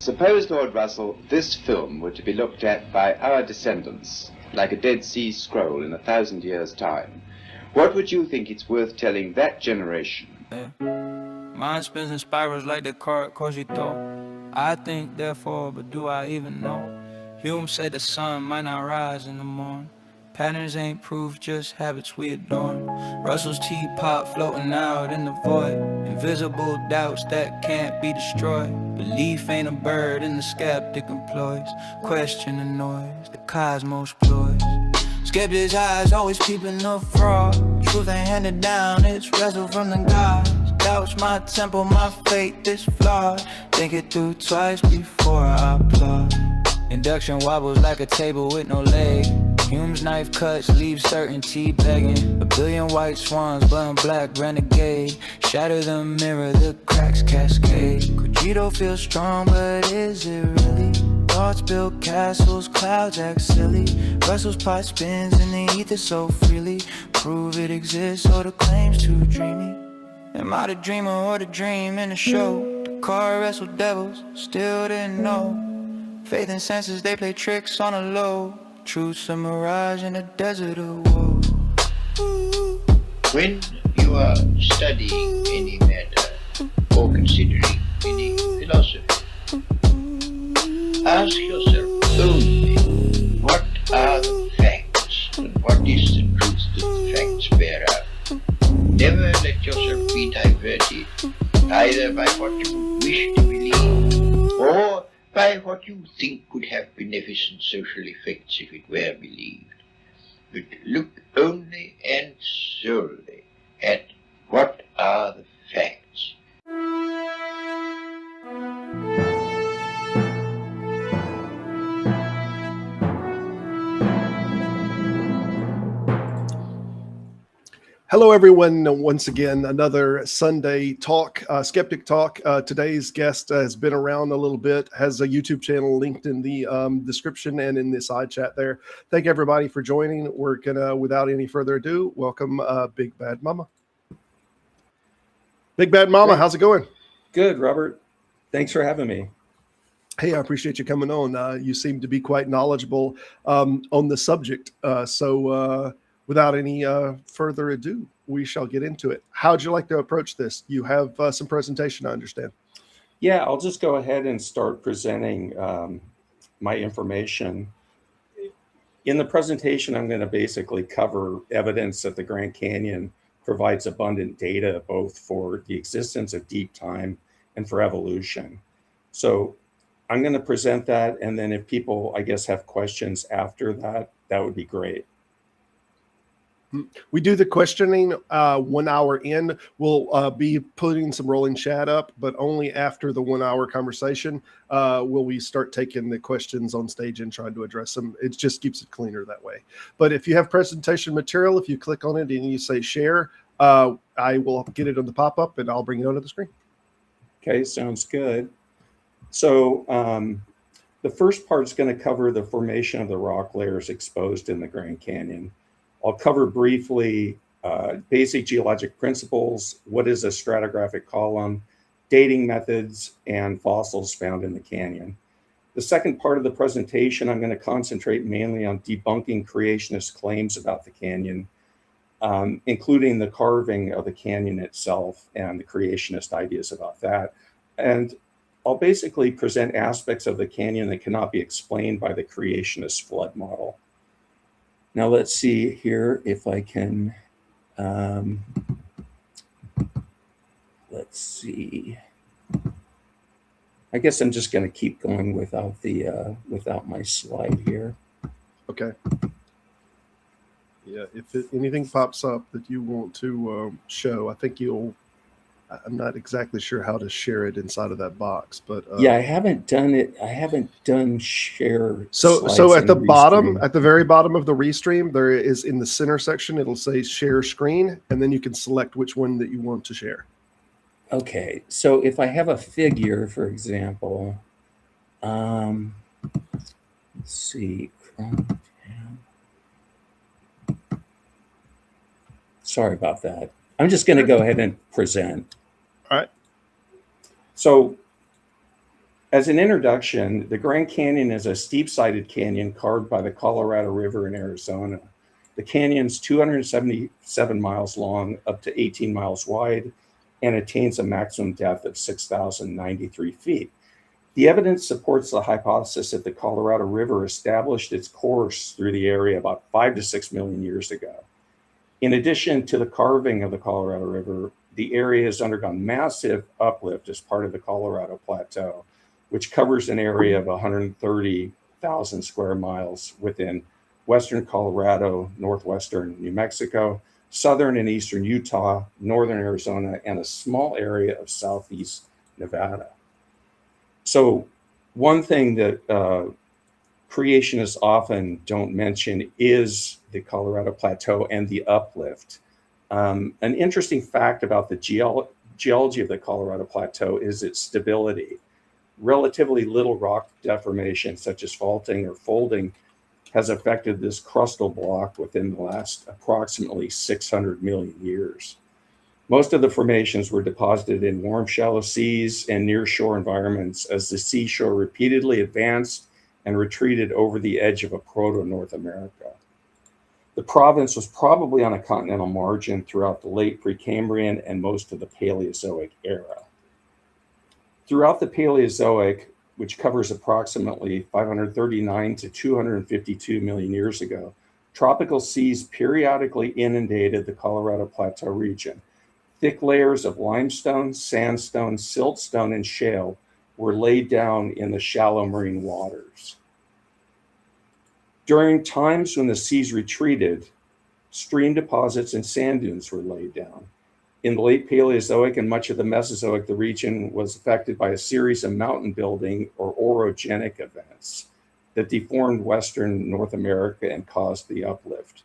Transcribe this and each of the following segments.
Suppose, Lord Russell, this film were to be looked at by our descendants, like a Dead Sea Scroll in 1,000 years' time. What would you think it's worth telling that generation? Mind spins in spirals like the card Cogito. I think, therefore, but do I even know? Hume said the sun might not rise in the morning. Patterns ain't proof, just habits we adorn. Russell's teapot floating out in the void. Invisible doubts that can't be destroyed. Belief ain't a bird and the skeptic employs. Question the noise, the cosmos ploys. Skeptic's eyes always peeping the fraud. Truth ain't handed down, it's wrestled from the gods. Doubts my temple, my faith is flawed. Think it through twice before I applaud. Induction wobbles like a table with no leg. Hume's knife cuts leave certainty begging. A billion white swans, burn black renegade. Shatter the mirror, the cracks cascade. Cogito feels strong, but is it really? Thoughts build castles, clouds act silly. Russell's pot spins in the ether so freely. Prove it exists or the claim's too dreamy. Am I the dreamer or the dream in the show? The car wrestled devils, still didn't know. Faith and senses, they play tricks on a low. Truth's a mirage in a desert of woe. When you are studying any matter or considering any philosophy, ask yourself only what are the facts and what is the truth that the facts bear out. Never let yourself be diverted either by what you wish to believe or by what you think could have beneficent social effects if it were believed. But look only and solely at what are the facts. Hello, everyone. Once again, another Sunday talk, Skeptic Talk. Today's guest has been around a little bit, has a YouTube channel linked in the description and in the side chat there. Thank everybody for joining. We're going to, without any further ado, welcome Big Bad Mama. Big Bad Mama, how's it going? Good, Robert. Thanks for having me. Hey, I appreciate you coming on. You seem to be quite knowledgeable on the subject. Without any further ado, we shall get into it. How'd you like to approach this? You have some presentation, I understand. Yeah, I'll just go ahead and start presenting my information. In the presentation, I'm going to basically cover evidence that the Grand Canyon provides abundant data both for the existence of deep time and for evolution. So I'm going to present that, and then if people, I guess, have questions after that, that would be great. We do the questioning 1 hour in. We'll be putting some rolling chat up, but only after the 1 hour conversation will we start taking the questions on stage and trying to address them. It just keeps it cleaner that way. But if you have presentation material, if you click on it and you say share, I will get it on the pop-up and I'll bring it onto the screen. Okay, sounds good. So the first part is going to cover the formation of the rock layers exposed in the Grand Canyon. I'll cover briefly basic geologic principles, what is a stratigraphic column, dating methods, and fossils found in the canyon. The second part of the presentation, I'm going to concentrate mainly on debunking creationist claims about the canyon, including the carving of the canyon itself and the creationist ideas about that. And I'll basically present aspects of the canyon that cannot be explained by the creationist flood model. Now let's see here if I can, let's see. I guess I'm just going to keep going without the without my slide here. Okay. Yeah, if anything pops up that you want to show, I think I'm not exactly sure how to share it inside of that box, but yeah, I haven't done it. I haven't done share. So at the bottom, at the very bottom of the restream, there is in the center section, it'll say share screen, and then you can select which one that you want to share. Okay, so if I have a figure, for example, let's see. Sorry about that. I'm just going to go ahead and present. All right. So As an introduction, the Grand Canyon is a steep-sided canyon carved by the Colorado River in Arizona. The canyon's 277 miles long, up to 18 miles wide, and attains a maximum depth of 6,093 feet. The evidence supports the hypothesis that the Colorado River established its course through the area about 5 to 6 million years ago. In addition to the carving of the Colorado River, the area has undergone massive uplift as part of the Colorado Plateau, which covers an area of 130,000 square miles within western Colorado, northwestern New Mexico, southern and eastern Utah, northern Arizona, and a small area of southeast Nevada. So one thing that creationists often don't mention is the Colorado Plateau and the uplift. An interesting fact about the geology of the Colorado Plateau is its stability. Relatively little rock deformation, such as faulting or folding, has affected this crustal block within the last approximately 600 million years. Most of the formations were deposited in warm, shallow seas and near-shore environments as the seashore repeatedly advanced and retreated over the edge of a proto-North America. The province was probably on a continental margin throughout the late Precambrian and most of the Paleozoic era. Throughout the Paleozoic, which covers approximately 539 to 252 million years ago, tropical seas periodically inundated the Colorado Plateau region. Thick layers of limestone, sandstone, siltstone, and shale were laid down in the shallow marine waters. During times when the seas retreated, stream deposits and sand dunes were laid down. In the late Paleozoic and much of the Mesozoic, the region was affected by a series of mountain building or orogenic events that deformed western North America and caused the uplift.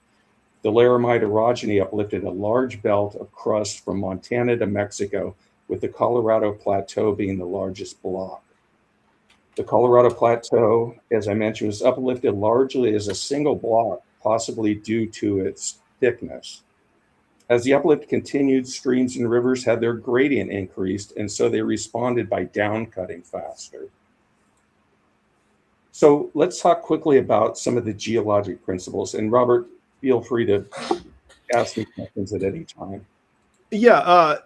The Laramide orogeny uplifted a large belt of crust from Montana to Mexico, with the Colorado Plateau being the largest block. The Colorado Plateau, as I mentioned, was uplifted largely as a single block, possibly due to its thickness. As the uplift continued, streams and rivers had their gradient increased, and so they responded by downcutting faster. So let's talk quickly about some of the geologic principles. And Robert, feel free to ask me questions at any time. Yeah,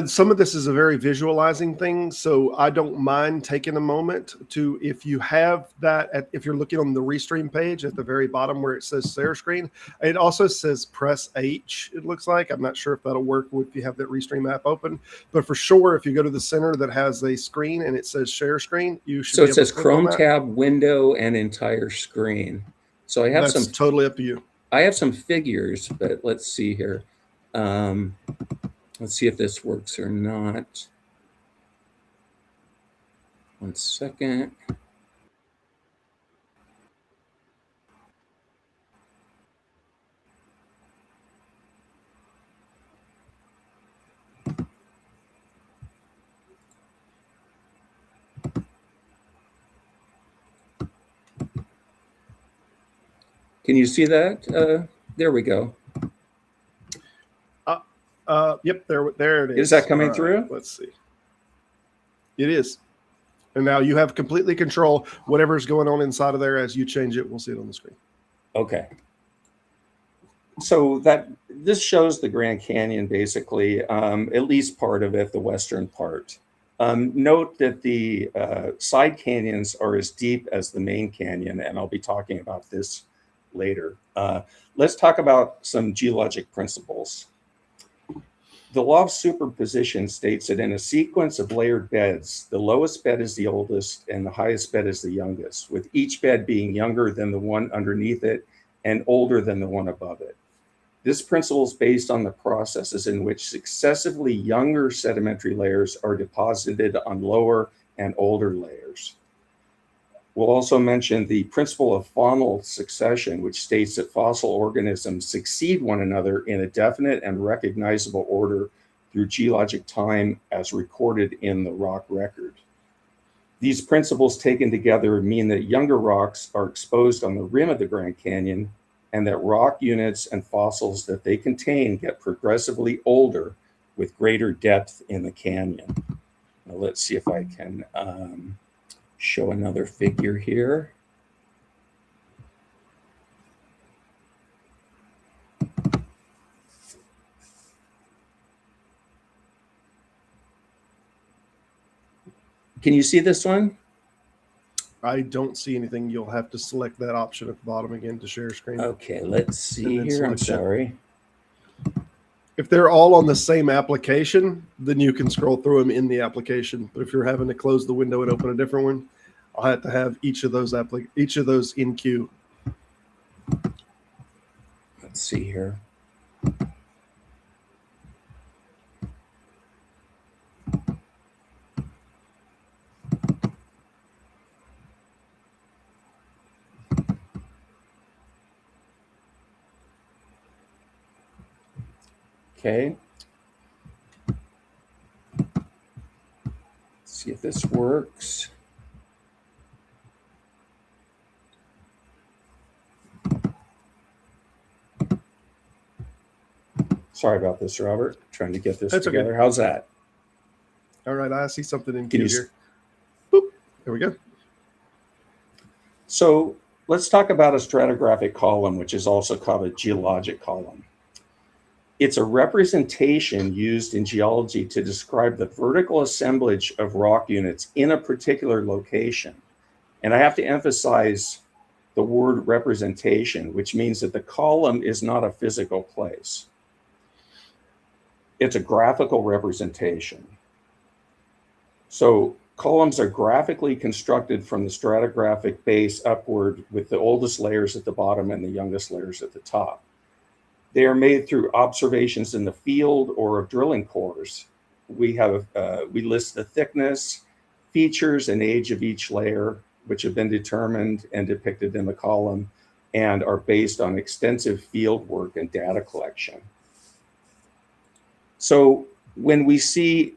some of this is a very visualizing thing, so I don't mind taking a moment to, if you have that, if you're looking on the Restream page at the very bottom where it says share screen, it also says press H, it looks like. I'm not sure if that'll work if you have that Restream app open, but for sure, if you go to the center that has a screen and it says share screen, you should. So it says Chrome tab, window, and entire screen. So I have That's totally up to you. I have some figures, but let's see here. Let's see if this works or not. 1 second. Can you see that? There we go. Yep, there it is. Is that coming through? Let's see. It is. And now you have completely control whatever's going on inside of there. As you change it, we'll see it on the screen. Okay. So this shows the Grand Canyon, basically, at least part of it, the western part. Note that the side canyons are as deep as the main canyon, and I'll be talking about this later. Let's talk about some geologic principles. The law of superposition states that in a sequence of layered beds, the lowest bed is the oldest and the highest bed is the youngest, with each bed being younger than the one underneath it and older than the one above it. This principle is based on the processes in which successively younger sedimentary layers are deposited on lower and older layers. We'll also mention the principle of faunal succession, which states that fossil organisms succeed one another in a definite and recognizable order through geologic time as recorded in the rock record. These principles taken together mean that younger rocks are exposed on the rim of the Grand Canyon, and that rock units and fossils that they contain get progressively older with greater depth in the canyon. Now let's see if I can show another figure here. Can you see this one? I don't see anything. You'll have to select that option at the bottom again to share screen. Okay, let's see then here. I'm select it. sorry. If they're all on the same application, then you can scroll through them in the application. But if you're having to close the window and open a different one, I'll have to have each of those in queue. Let's see here. Okay. Let's see if this works. Sorry about this, Robert. Trying to get this That's together. okay. How's that? All right, I see something in Can queue you here. Boop. There we go. So let's talk about a stratigraphic column, which is also called a geologic column. It's a representation used in geology to describe the vertical assemblage of rock units in a particular location. And I have to emphasize the word representation, which means that the column is not a physical place. It's a graphical representation. So columns are graphically constructed from the stratigraphic base upward, with the oldest layers at the bottom and the youngest layers at the top. They are made through observations in the field or of drilling cores. We list the thickness, features, and age of each layer, which have been determined and depicted in the column and are based on extensive field work and data collection. So when we see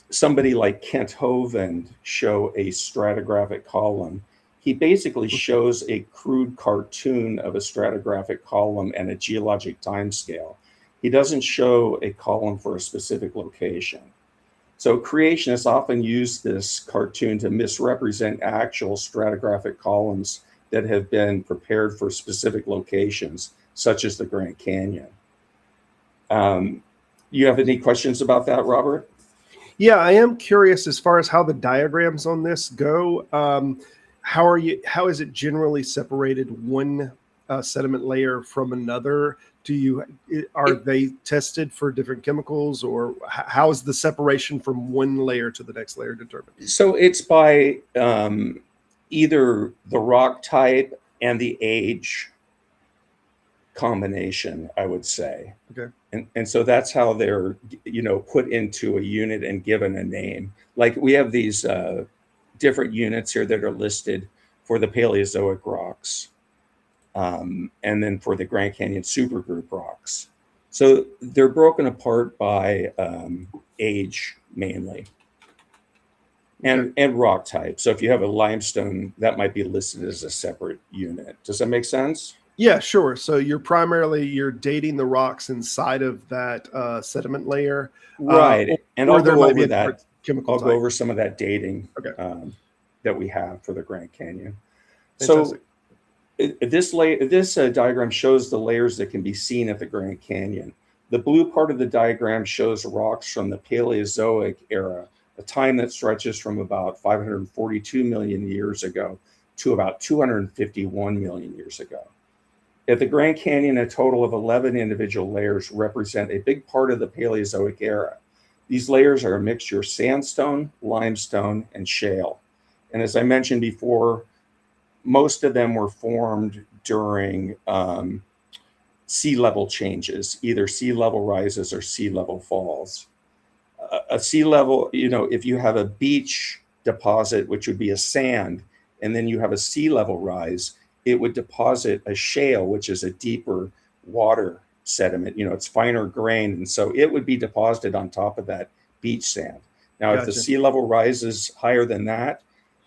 somebody like Kent Hovind show a stratigraphic column, he basically shows a crude cartoon of a stratigraphic column and a geologic timescale. He doesn't show a column for a specific location. So creationists often use this cartoon to misrepresent actual stratigraphic columns that have been prepared for specific locations, such as the Grand Canyon. You have any questions about that, Robert? Yeah, I am curious as far as how the diagrams on this go. How is it generally separated one sediment layer from another? Are they tested for different chemicals, or how is the separation from one layer to the next layer determined? So it's by either the rock type and the age combination, I would say. Okay. And so that's how they're, put into a unit and given a name. Like we have these different units here that are listed for the Paleozoic rocks, and then for the Grand Canyon supergroup rocks. So they're broken apart by age mainly, and rock type. So if you have a limestone, that might be listed as a separate unit. Does that make sense? Yeah, sure. So you're dating the rocks inside of that sediment layer, Right? And I'll go over that. Chemical I'll go over some of that dating that we have for the Grand Canyon. Fantastic. So this diagram shows the layers that can be seen at the Grand Canyon. The blue part of the diagram shows rocks from the Paleozoic era, a time that stretches from about 542 million years ago to about 251 million years ago. At the Grand Canyon, a total of 11 individual layers represent a big part of the Paleozoic era. These layers are a mixture of sandstone, limestone, and shale. And as I mentioned before, most of them were formed during sea level changes, either sea level rises or sea level falls. A sea level, if you have a beach deposit, which would be a sand, and then you have a sea level rise, it would deposit a shale, which is a deeper water sediment. It's finer grained, and so it would be deposited on top of that beach sand. Now, if the sea level rises higher than that,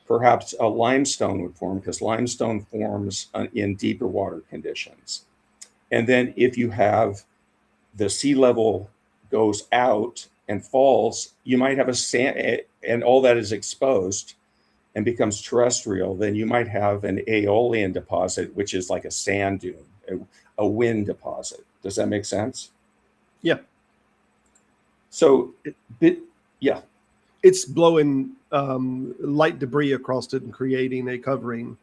perhaps a limestone would form, because limestone forms in deeper water conditions. And then if you have the sea level goes out and falls, you might have a sand, and all that is exposed. and becomes terrestrial, then you might have an aeolian deposit, which is like a sand dune, a wind deposit. Does that make sense? Yeah. So, yeah. It's blowing light debris across it and creating a covering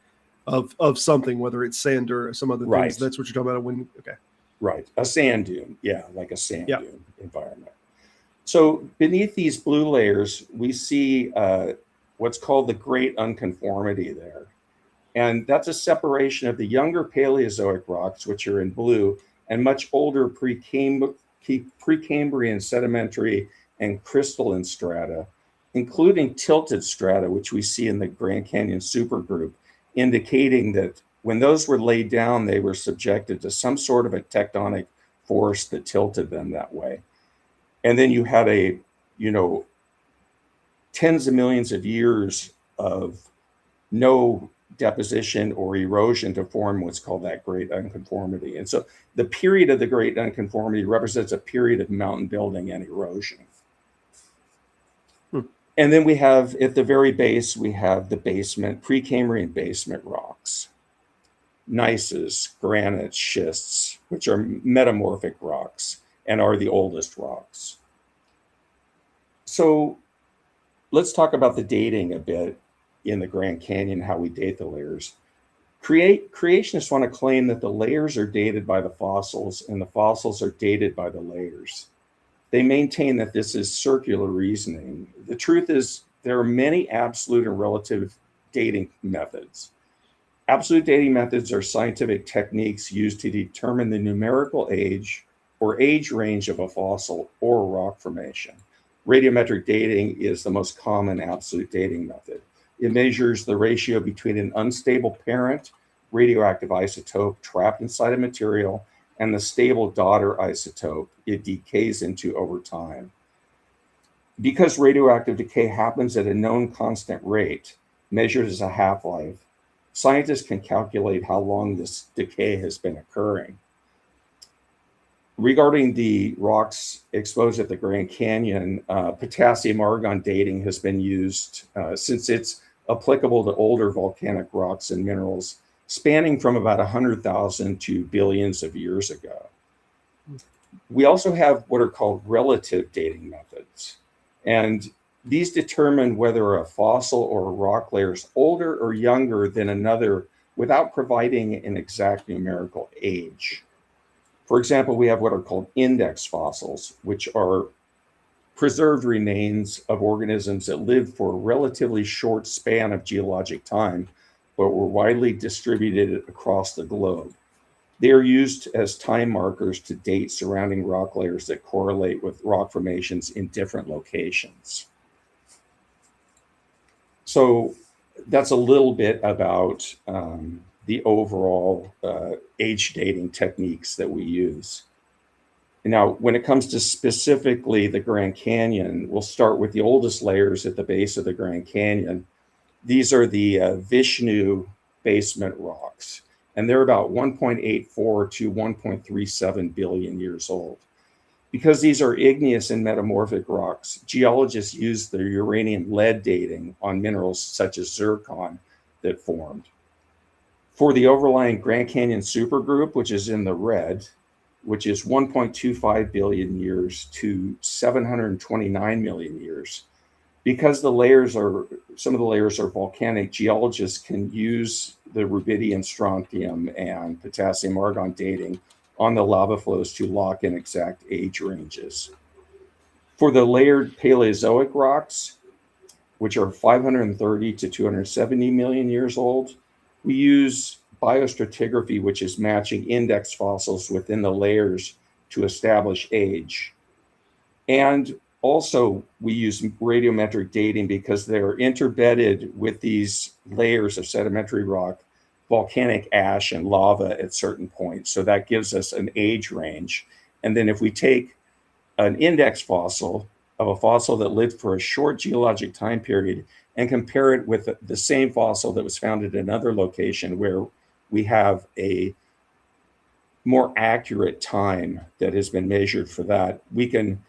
of something, whether it's sand or some other Right. things. That's what you're talking about when, okay. Right, a sand dune, yeah, like a sand Yeah. dune environment. So beneath these blue layers, we see what's called the Great Unconformity there. And that's a separation of the younger Paleozoic rocks, which are in blue, and much older Precambrian sedimentary and crystalline strata, including tilted strata, which we see in the Grand Canyon supergroup, indicating that when those were laid down, they were subjected to some sort of a tectonic force that tilted them that way. And then you had tens of millions of years of no deposition or erosion to form what's called that Great Unconformity. And so the period of the Great Unconformity represents a period of mountain building and erosion. And then we have, at the very base, we have the basement, Precambrian basement rocks, gneisses, granites, schists, which are metamorphic rocks and are the oldest rocks. So let's talk about the dating a bit in the Grand Canyon, how we date the layers. Creationists want to claim that the layers are dated by the fossils and the fossils are dated by the layers. They maintain that this is circular reasoning. The truth is there are many absolute and relative dating methods. Absolute dating methods are scientific techniques used to determine the numerical age or age range of a fossil or a rock formation. Radiometric dating is the most common absolute dating method. It measures the ratio between an unstable parent radioactive isotope trapped inside a material and the stable daughter isotope it decays into over time. Because radioactive decay happens at a known constant rate, measured as a half-life, scientists can calculate how long this decay has been occurring. Regarding the rocks exposed at the Grand Canyon, potassium argon dating has been used since it's applicable to older volcanic rocks and minerals spanning from about 100,000 to billions of years ago. We also have what are called relative dating methods. And these determine whether a fossil or a rock layer is older or younger than another without providing an exact numerical age. For example, we have what are called index fossils, which are preserved remains of organisms that lived for a relatively short span of geologic time, but were widely distributed across the globe. They are used as time markers to date surrounding rock layers that correlate with rock formations in different locations. So that's a little bit about the overall age dating techniques that we use. Now, when it comes to specifically the Grand Canyon, we'll start with the oldest layers at the base of the Grand Canyon. These are the Vishnu basement rocks, and they're about 1.84 to 1.37 billion years old. Because these are igneous and metamorphic rocks, geologists use the uranium lead dating on minerals such as zircon that formed. For the overlying Grand Canyon supergroup, which is in the red, which is 1.25 billion years to 729 million years, because some of the layers are volcanic, geologists can use the rubidium, strontium, and potassium argon dating on the lava flows to lock in exact age ranges. For the layered Paleozoic rocks, which are 530 to 270 million years old, we use biostratigraphy, which is matching index fossils within the layers to establish age. And also, we use radiometric dating because they're interbedded with these layers of sedimentary rock, volcanic ash, and lava at certain points. So that gives us an age range. And then if we take an index fossil of a fossil that lived for a short geologic time period and compare it with the same fossil that was found at another location where we have a more accurate time that has been measured for that, we can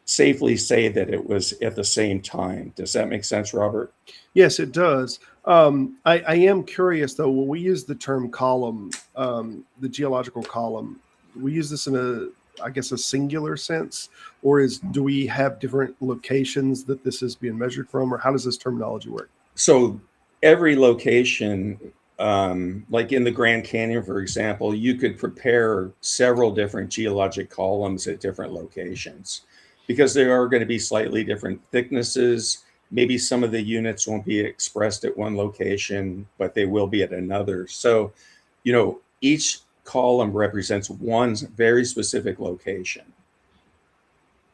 safely say that it was at the same time. Does that make sense, Robert? Yes, it does. I am curious though. When we use the term column, the geological column, we use this in I guess, a singular sense, or do we have different locations that this is being measured from, or how does this terminology work? So every location, like in the Grand Canyon, for example, you could prepare several different geologic columns at different locations because there are going to be slightly different thicknesses. Maybe some of the units won't be expressed at one location, but they will be at another. So, each column represents one very specific location.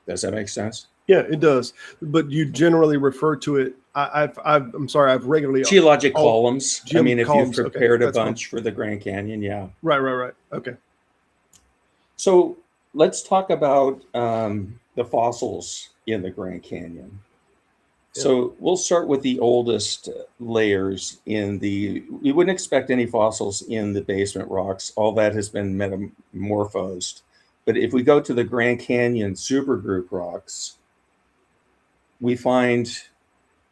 Does that make sense? Yeah, it does. But you generally refer to it. I'm sorry, I've regularly geologic columns. I mean, if columns, you've prepared okay, a bunch for the Grand Canyon, yeah. Right. Okay. So let's talk about the fossils in the Grand Canyon. Yep. So we'll start with the oldest layers you wouldn't expect any fossils in the basement rocks. All that has been metamorphosed. But if we go to the Grand Canyon supergroup rocks, we find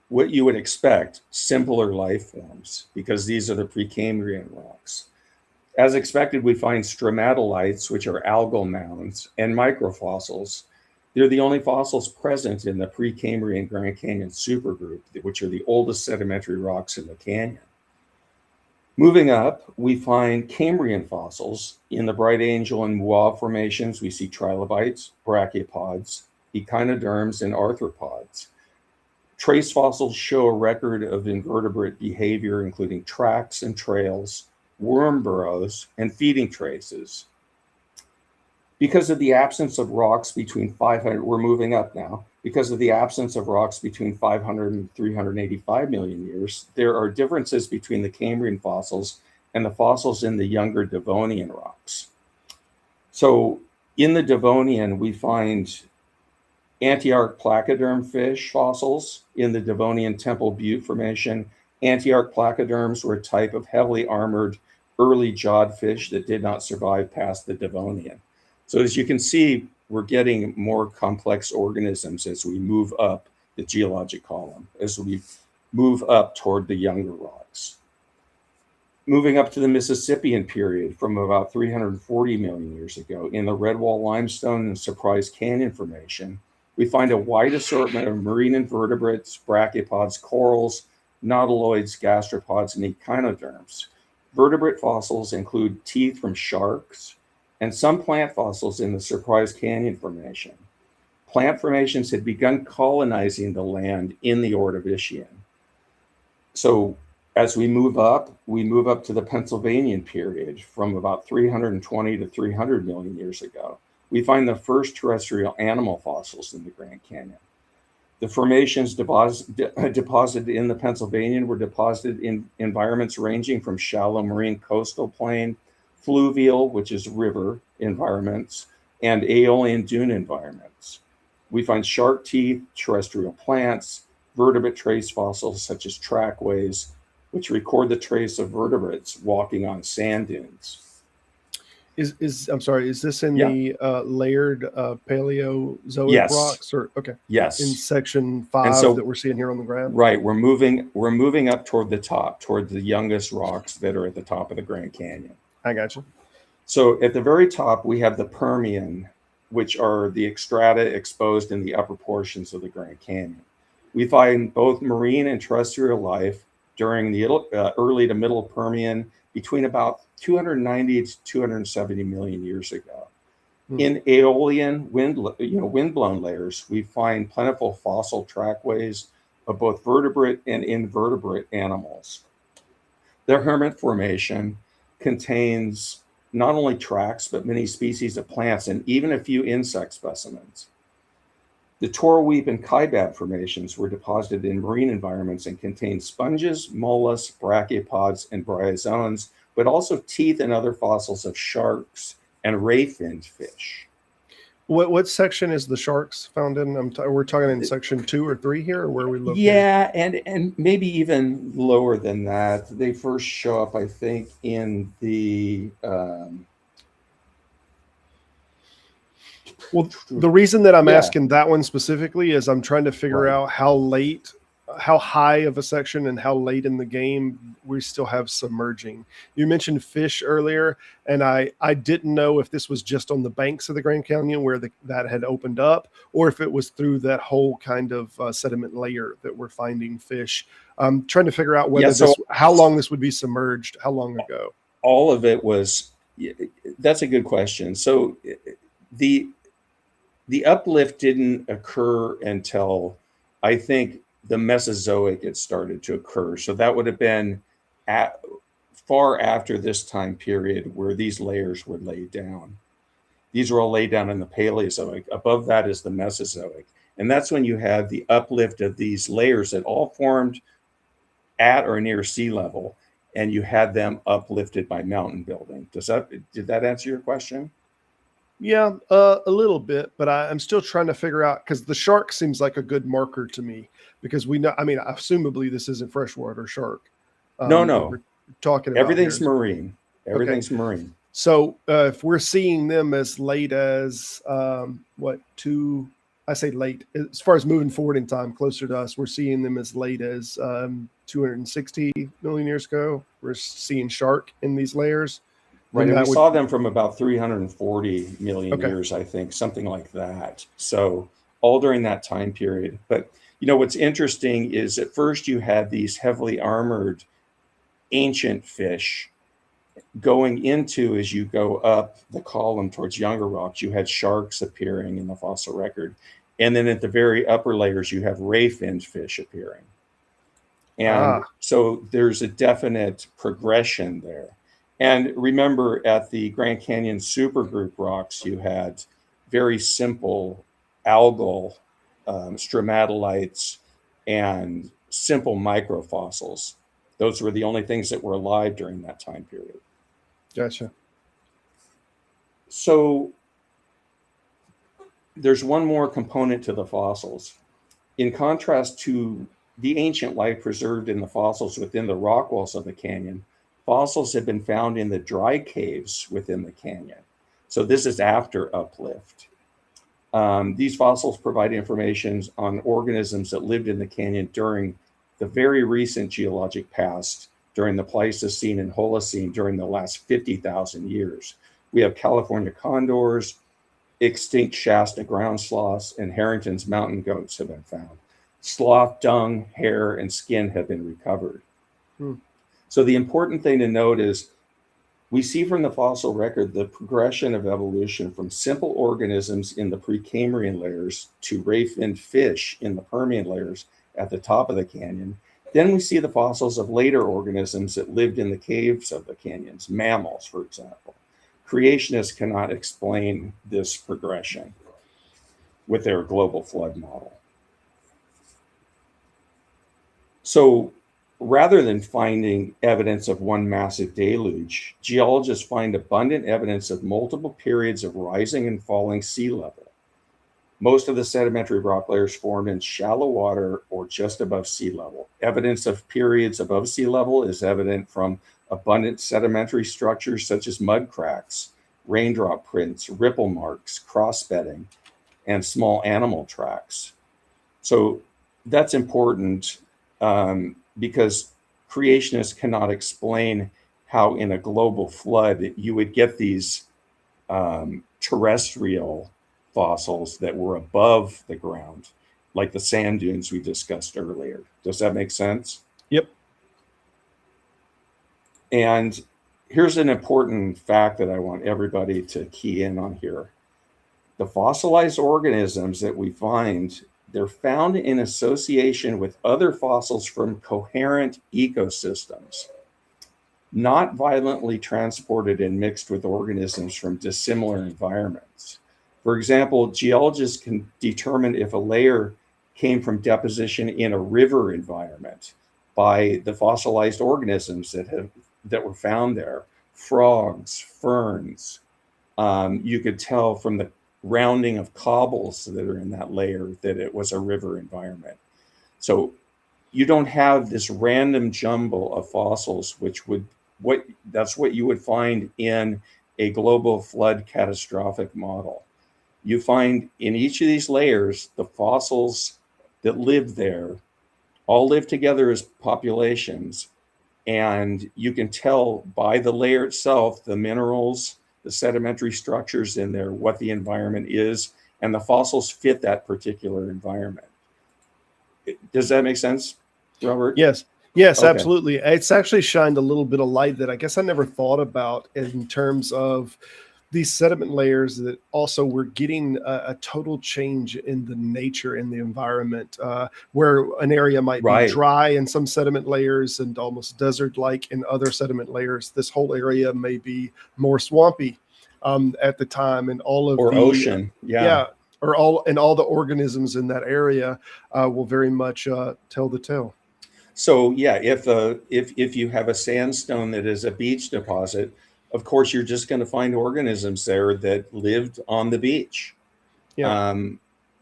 what you would expect, simpler life forms, because these are the Precambrian rocks. As expected, we find stromatolites, which are algal mounds, and microfossils. They're the only fossils present in the Precambrian Grand Canyon supergroup, which are the oldest sedimentary rocks in the canyon. Moving up, we find Cambrian fossils. In the Bright Angel and Muav formations, we see trilobites, brachiopods, echinoderms, and arthropods. Trace fossils show a record of invertebrate behavior, including tracks and trails, worm burrows, and feeding traces. Because of the absence of rocks between 500, we're moving up now. Because of the absence of rocks between 500 and 385 million years, there are differences between the Cambrian fossils and the fossils in the younger Devonian rocks. So in the Devonian, we find Antiarch placoderm fish fossils in the Devonian Temple Butte Formation. Antiarch placoderms were a type of heavily armored early jawed fish that did not survive past the Devonian. So as you can see, we're getting more complex organisms as we move up the geologic column, as we move up toward the younger rocks. Moving up to the Mississippian period from about 340 million years ago, in the Redwall Limestone and Surprise Canyon Formation, we find a wide assortment of marine invertebrates, brachiopods, corals, nautiloids, gastropods, and echinoderms. Vertebrate fossils include teeth from sharks, and some plant fossils in the Surprise Canyon Formation. Plant formations had begun colonizing the land in the Ordovician. So as we move up to the Pennsylvanian period from about 320 to 300 million years ago. We find the first terrestrial animal fossils in the Grand Canyon. The formations deposited in the Pennsylvanian were deposited in environments ranging from shallow marine coastal plain, fluvial, which is river environments, and aeolian dune environments. We find shark teeth, terrestrial plants, vertebrate trace fossils such as trackways, which record the trace of vertebrates walking on sand dunes. I'm sorry, is this in the layered Paleozoic Yes. rocks? Or okay. Yes. In section 5 that we're seeing here on the graph? Right. We're moving up toward the top, toward the youngest rocks that are at the top of the Grand Canyon. I got you. So at the very top, we have the Permian, which are the strata exposed in the upper portions of the Grand Canyon. We find both marine and terrestrial life during the early to middle Permian between about 290 to 270 million years ago. In aeolian wind-blown layers, we find plentiful fossil trackways of both vertebrate and invertebrate animals. The Hermit Formation contains not only tracks, but many species of plants and even a few insect specimens. The Torweep and Kaibab formations were deposited in marine environments and contain sponges, mollusks, brachiopods, and bryozoans, but also teeth and other fossils of sharks and ray-finned fish. What section is the sharks found in? We're talking in section 2 or 3 here, or where are we looking? Yeah, and maybe even lower than that. They first show up, I think, in the Well, the reason that I'm Yeah. asking that one specifically is I'm trying to figure Right. out how high of a section and how late in the game we still have submerging. You mentioned fish earlier, and I didn't know if this was just on the banks of the Grand Canyon where that had opened up, or if it was through that whole kind of sediment layer that we're finding fish. I'm trying to figure out whether how long this would be submerged, how long ago. All of it was, that's a good question. So the uplift didn't occur until, I think, the Mesozoic had started to occur. So that would have been far after this time period where these layers were laid down. These were all laid down in the Paleozoic. Above that is the Mesozoic. And that's when you have the uplift of these layers that all formed at or near sea level, and you had them uplifted by mountain building. Did that answer your question? Yeah, a little bit, but I'm still trying to figure out, because the shark seems like a good marker to me, because we know, I mean, assumably this isn't freshwater shark. No. We're talking about Everything's here. marine. Everything's marine. So if we're seeing them as late as I say late, as far as moving forward in time, closer to us, we're seeing them as late as 260 million years ago. We're seeing shark in these layers. Right, and we saw them from about 340 million years, I think, something like that. So all during that time period. But, what's interesting is at first you had these heavily armored ancient fish going into, as you go up the column towards younger rocks, you had sharks appearing in the fossil record. And then at the very upper layers, you have ray-finned fish appearing. And so there's a definite progression there. And remember, at the Grand Canyon supergroup rocks, you had very simple algal stromatolites and simple microfossils. Those were the only things that were alive during that time period. Gotcha. So there's one more component to the fossils. In contrast to the ancient life preserved in the fossils within the rock walls of the canyon, fossils have been found in the dry caves within the canyon. So this is after uplift. These fossils provide information on organisms that lived in the canyon during the very recent geologic past, during the Pleistocene and Holocene, during the last 50,000 years. We have California condors, extinct Shasta ground sloths, and Harrington's mountain goats have been found. Sloth dung, hair, and skin have been recovered. So the important thing to note is we see from the fossil record the progression of evolution from simple organisms in the Precambrian layers to ray-finned fish in the Permian layers at the top of the canyon. Then we see the fossils of later organisms that lived in the caves of the canyons, mammals, for example. Creationists cannot explain this progression with their global flood model. So rather than finding evidence of one massive deluge, geologists find abundant evidence of multiple periods of rising and falling sea level. Most of the sedimentary rock layers formed in shallow water or just above sea level. Evidence of periods above sea level is evident from abundant sedimentary structures such as mud cracks, raindrop prints, ripple marks, cross-bedding, and small animal tracks. So that's important because creationists cannot explain how in a global flood you would get these terrestrial fossils that were above the ground, like the sand dunes we discussed earlier. Does that make sense? Yep. And here's an important fact that I want everybody to key in on here. The fossilized organisms that we find, they're found in association with other fossils from coherent ecosystems, not violently transported and mixed with organisms from dissimilar environments. For example, geologists can determine if a layer came from deposition in a river environment by the fossilized organisms that were found there. Frogs, ferns. You could tell from the rounding of cobbles that are in that layer that it was a river environment. So you don't have this random jumble of fossils, that's what you would find in a global flood catastrophic model. you find in each of these layers, the fossils that live there all live together as populations. And you can tell by the layer itself, the minerals, the sedimentary structures in there, what the environment is, and the fossils fit that particular environment. Does that make sense, Robert? Yes. Yes, Okay. absolutely. It's actually shined a little bit of light that I guess I never thought about in terms of these sediment layers, that also we're getting a total change in the nature and the environment, where an area might be Right. dry in some sediment layers and almost desert-like in other sediment layers. This whole area may be more swampy at the time, and all of Or the ocean. Yeah. or all the organisms in that area will very much tell the tale. So yeah, if you have a sandstone that is a beach deposit, of course you're just going to find organisms there that lived on the beach. Yeah.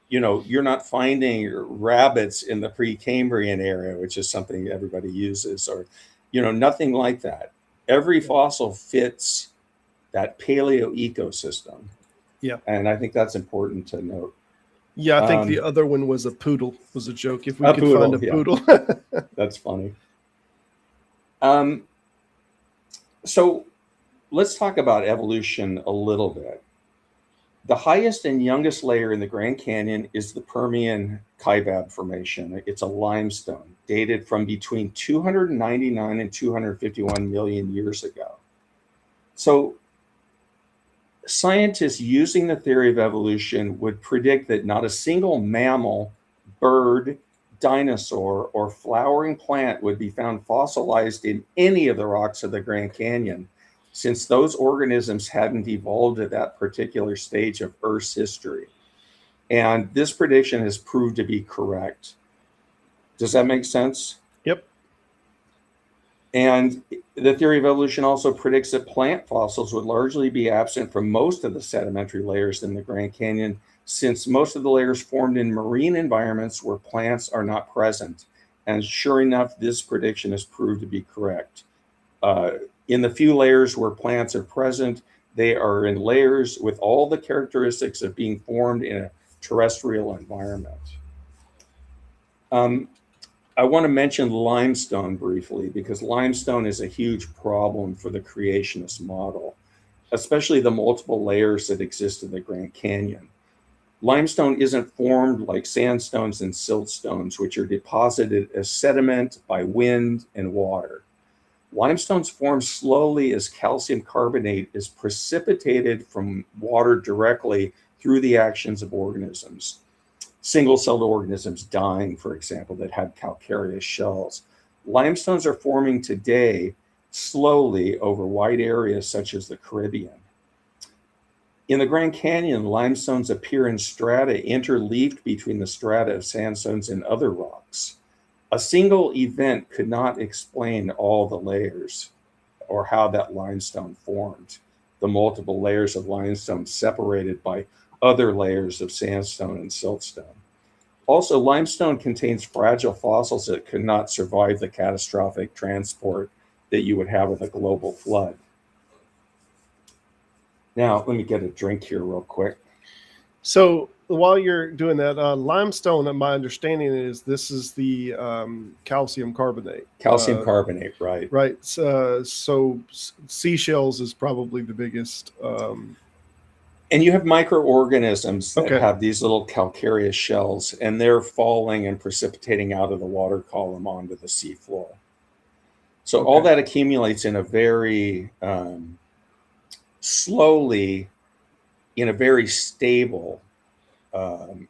You're not finding rabbits in the Precambrian area, which is something everybody uses, or nothing like that. Every fossil fits that paleo ecosystem. Yeah. And I think that's important to note. Yeah, I think the other one was a poodle, was a joke. If we A could poodle, find a yeah. poodle. That's funny. So let's talk about evolution a little bit. The highest and youngest layer in the Grand Canyon is the Permian Kaibab Formation. It's a limestone dated from between 299 and 251 million years ago. So scientists using the theory of evolution would predict that not a single mammal, bird, dinosaur, or flowering plant would be found fossilized in any of the rocks of the Grand Canyon, since those organisms hadn't evolved at that particular stage of Earth's history. And this prediction has proved to be correct. Does that make sense? Yep. And the theory of evolution also predicts that plant fossils would largely be absent from most of the sedimentary layers in the Grand Canyon, since most of the layers formed in marine environments where plants are not present. And sure enough, this prediction has proved to be correct. In the few layers where plants are present, they are in layers with all the characteristics of being formed in a terrestrial environment. I want to mention limestone briefly, because limestone is a huge problem for the creationist model, especially the multiple layers that exist in the Grand Canyon. Limestone isn't formed like sandstones and siltstones, which are deposited as sediment by wind and water. Limestones form slowly as calcium carbonate is precipitated from water directly through the actions of organisms. Single-celled organisms dying, for example, that had calcareous shells. Limestones are forming today slowly over wide areas such as the Caribbean. In the Grand Canyon, limestones appear in strata interleaved between the strata of sandstones and other rocks. A single event could not explain all the layers or how that limestone formed, the multiple layers of limestone separated by other layers of sandstone and siltstone. Also, limestone contains fragile fossils that could not survive the catastrophic transport that you would have with a global flood. Now, let me get a drink here real quick. So while you're doing that, limestone, my understanding is this is the calcium carbonate. Calcium carbonate, right. Right. So seashells is probably the biggest. And you have microorganisms that Okay. have these little calcareous shells, and they're falling and precipitating out of the water column onto the seafloor. So all that accumulates in a very slowly, in a very stable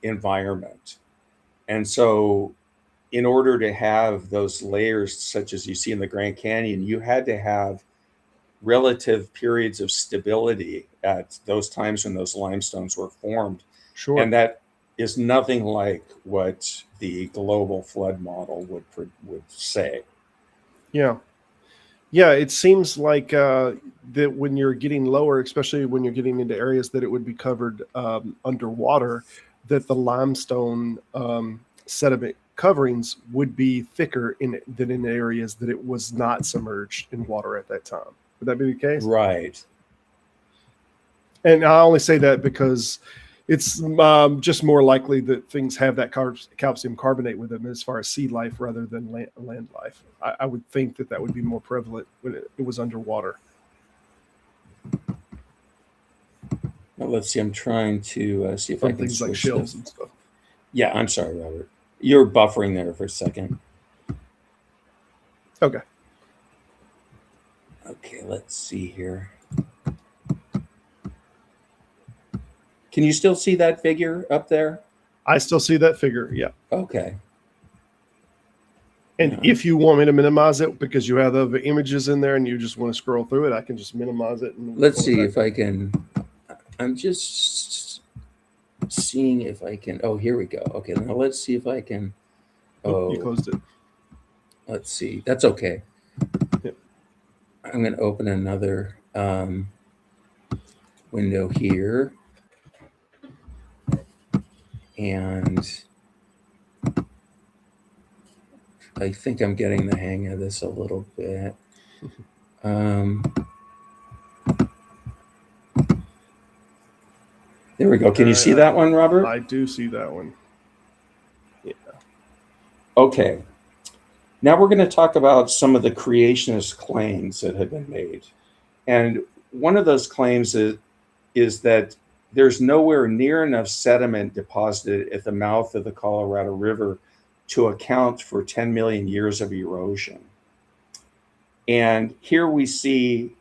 environment. And so in order to have those layers such as you see in the Grand Canyon, you had to have relative periods of stability at those times when those limestones were formed. Sure. And that is nothing like what the global flood model would say. Yeah. Yeah, it seems like that when you're getting lower, especially when you're getting into areas that it would be covered underwater, that the limestone sediment coverings would be thicker than in areas that it was not submerged in water at that time. Would that be the case? Right. And I only say that because It's just more likely that things have that calcium carbonate with them as far as sea life rather than land life. I would think that would be more prevalent when it was underwater. Well, let's see. I'm trying to see if I Some can things like switch shells the- and stuff. Yeah, I'm sorry, Robert. You're buffering there for a second. Okay. Okay, let's see here. Can you still see that figure up there? I still see that figure. Yeah. Okay. And Yeah. if you want me to minimize it because you have the images in there and you just want to scroll through it, I can just minimize it. And Let's pull it see back. if I can. I'm just seeing if I can. Oh, here we go. Okay, now let's see if I can. Oh, you Oh, closed it. let's see. That's okay. Yep. I'm going to open another window here. And I think I'm getting the hang of this a little bit. There we go. Can you see that one, Robert? I do see that one. Yeah. Okay. Now we're going to talk about some of the creationist claims that have been made. And one of those claims is that there's nowhere near enough sediment deposited at the mouth of the Colorado River to account for 10 million years of erosion. And here we see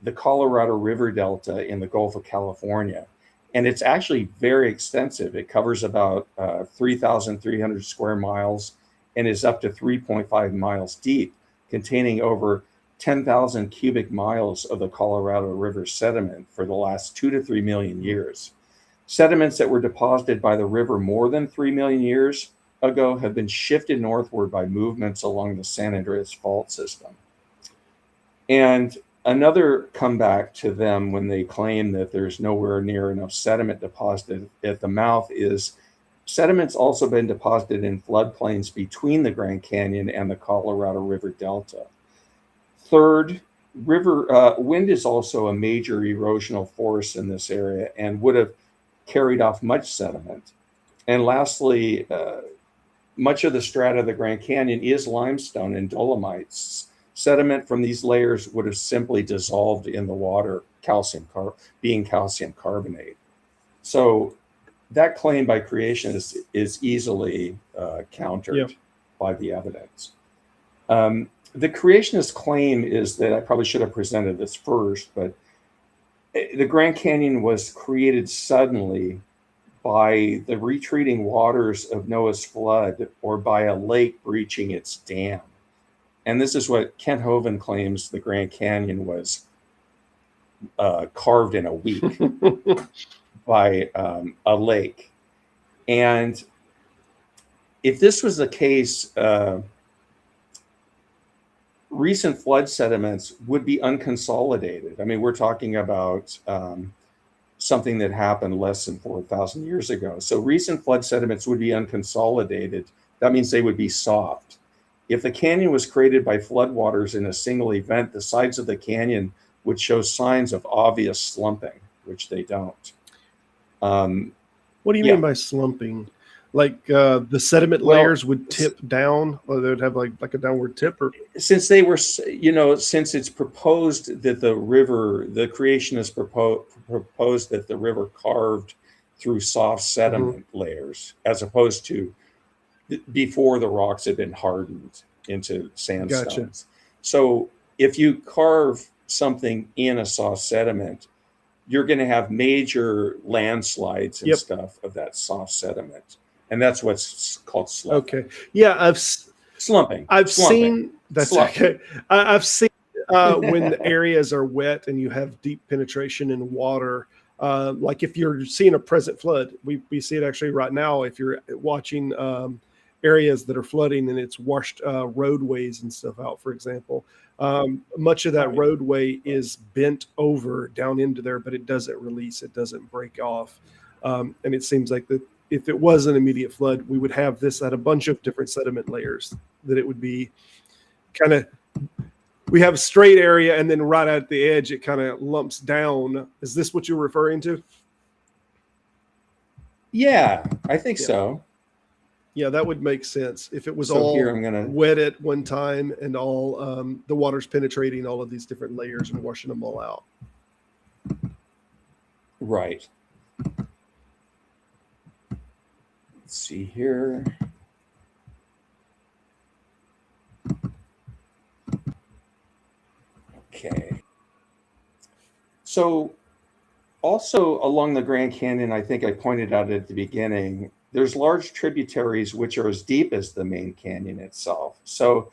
the Colorado River Delta in the Gulf of California. And it's actually very extensive. It covers about 3,300 square miles and is up to 3.5 miles deep, containing over 10,000 cubic miles of the Colorado River sediment for the last 2 to 3 million years. Sediments that were deposited by the river more than 3 million years ago have been shifted northward by movements along the San Andreas Fault system. And another comeback to them when they claim that there's nowhere near enough sediment deposited at the mouth is sediment's also been deposited in floodplains between the Grand Canyon and the Colorado River Delta. Third, wind is also a major erosional force in this area and would have carried off much sediment. And lastly, much of the strata of the Grand Canyon is limestone and dolomites. Sediment from these layers would have simply dissolved in the water, being calcium carbonate. So that claim by creation is easily countered by the evidence. The creationist claim is that I probably should have presented this first, but the Grand Canyon was created suddenly by the retreating waters of Noah's flood or by a lake breaching its dam. And this is what Kent Hovind claims the Grand Canyon was carved in a week by a lake. And if this was the case, recent flood sediments would be unconsolidated. I mean, we're talking about something that happened less than 4,000 years ago. So recent flood sediments would be unconsolidated. That means they would be soft. If the canyon was created by floodwaters in a single event, the sides of the canyon would show signs of obvious slumping, which they don't. What do you mean by slumping? Like the sediment layers would tip down, or they would have like a downward tip? Or since they were, since it's proposed that the creationists proposed that the river carved through soft sediment layers, as opposed to before the rocks had been hardened into sandstones. Gotcha. So if you carve something in a soft sediment, you're going to have major landslides and stuff of that soft sediment. And that's what's called slumping. Okay. Yeah, slumping. Seen that's slumping. Okay. I've seen when the areas are wet and you have deep penetration in water. Like if you're seeing a present flood, we see it actually right now. If you're watching areas that are flooding and it's washed roadways and stuff out, for example, much of that roadway is bent over down into there, but it doesn't release, it doesn't break off. And it seems like that if it was an immediate flood, we would have this at a bunch of different sediment layers, that it would be kind of, we have a straight area and then right at the edge, it kind of lumps down. Is this what you're referring to? Yeah, I think Yeah. so. Yeah, that would make sense if it was So all here I'm gonna wet at one time and all the water's penetrating all of these different layers and washing them all out. right. Let's see here. Okay. So also along the Grand Canyon, I think I pointed out at the beginning, there's large tributaries which are as deep as the main canyon itself. So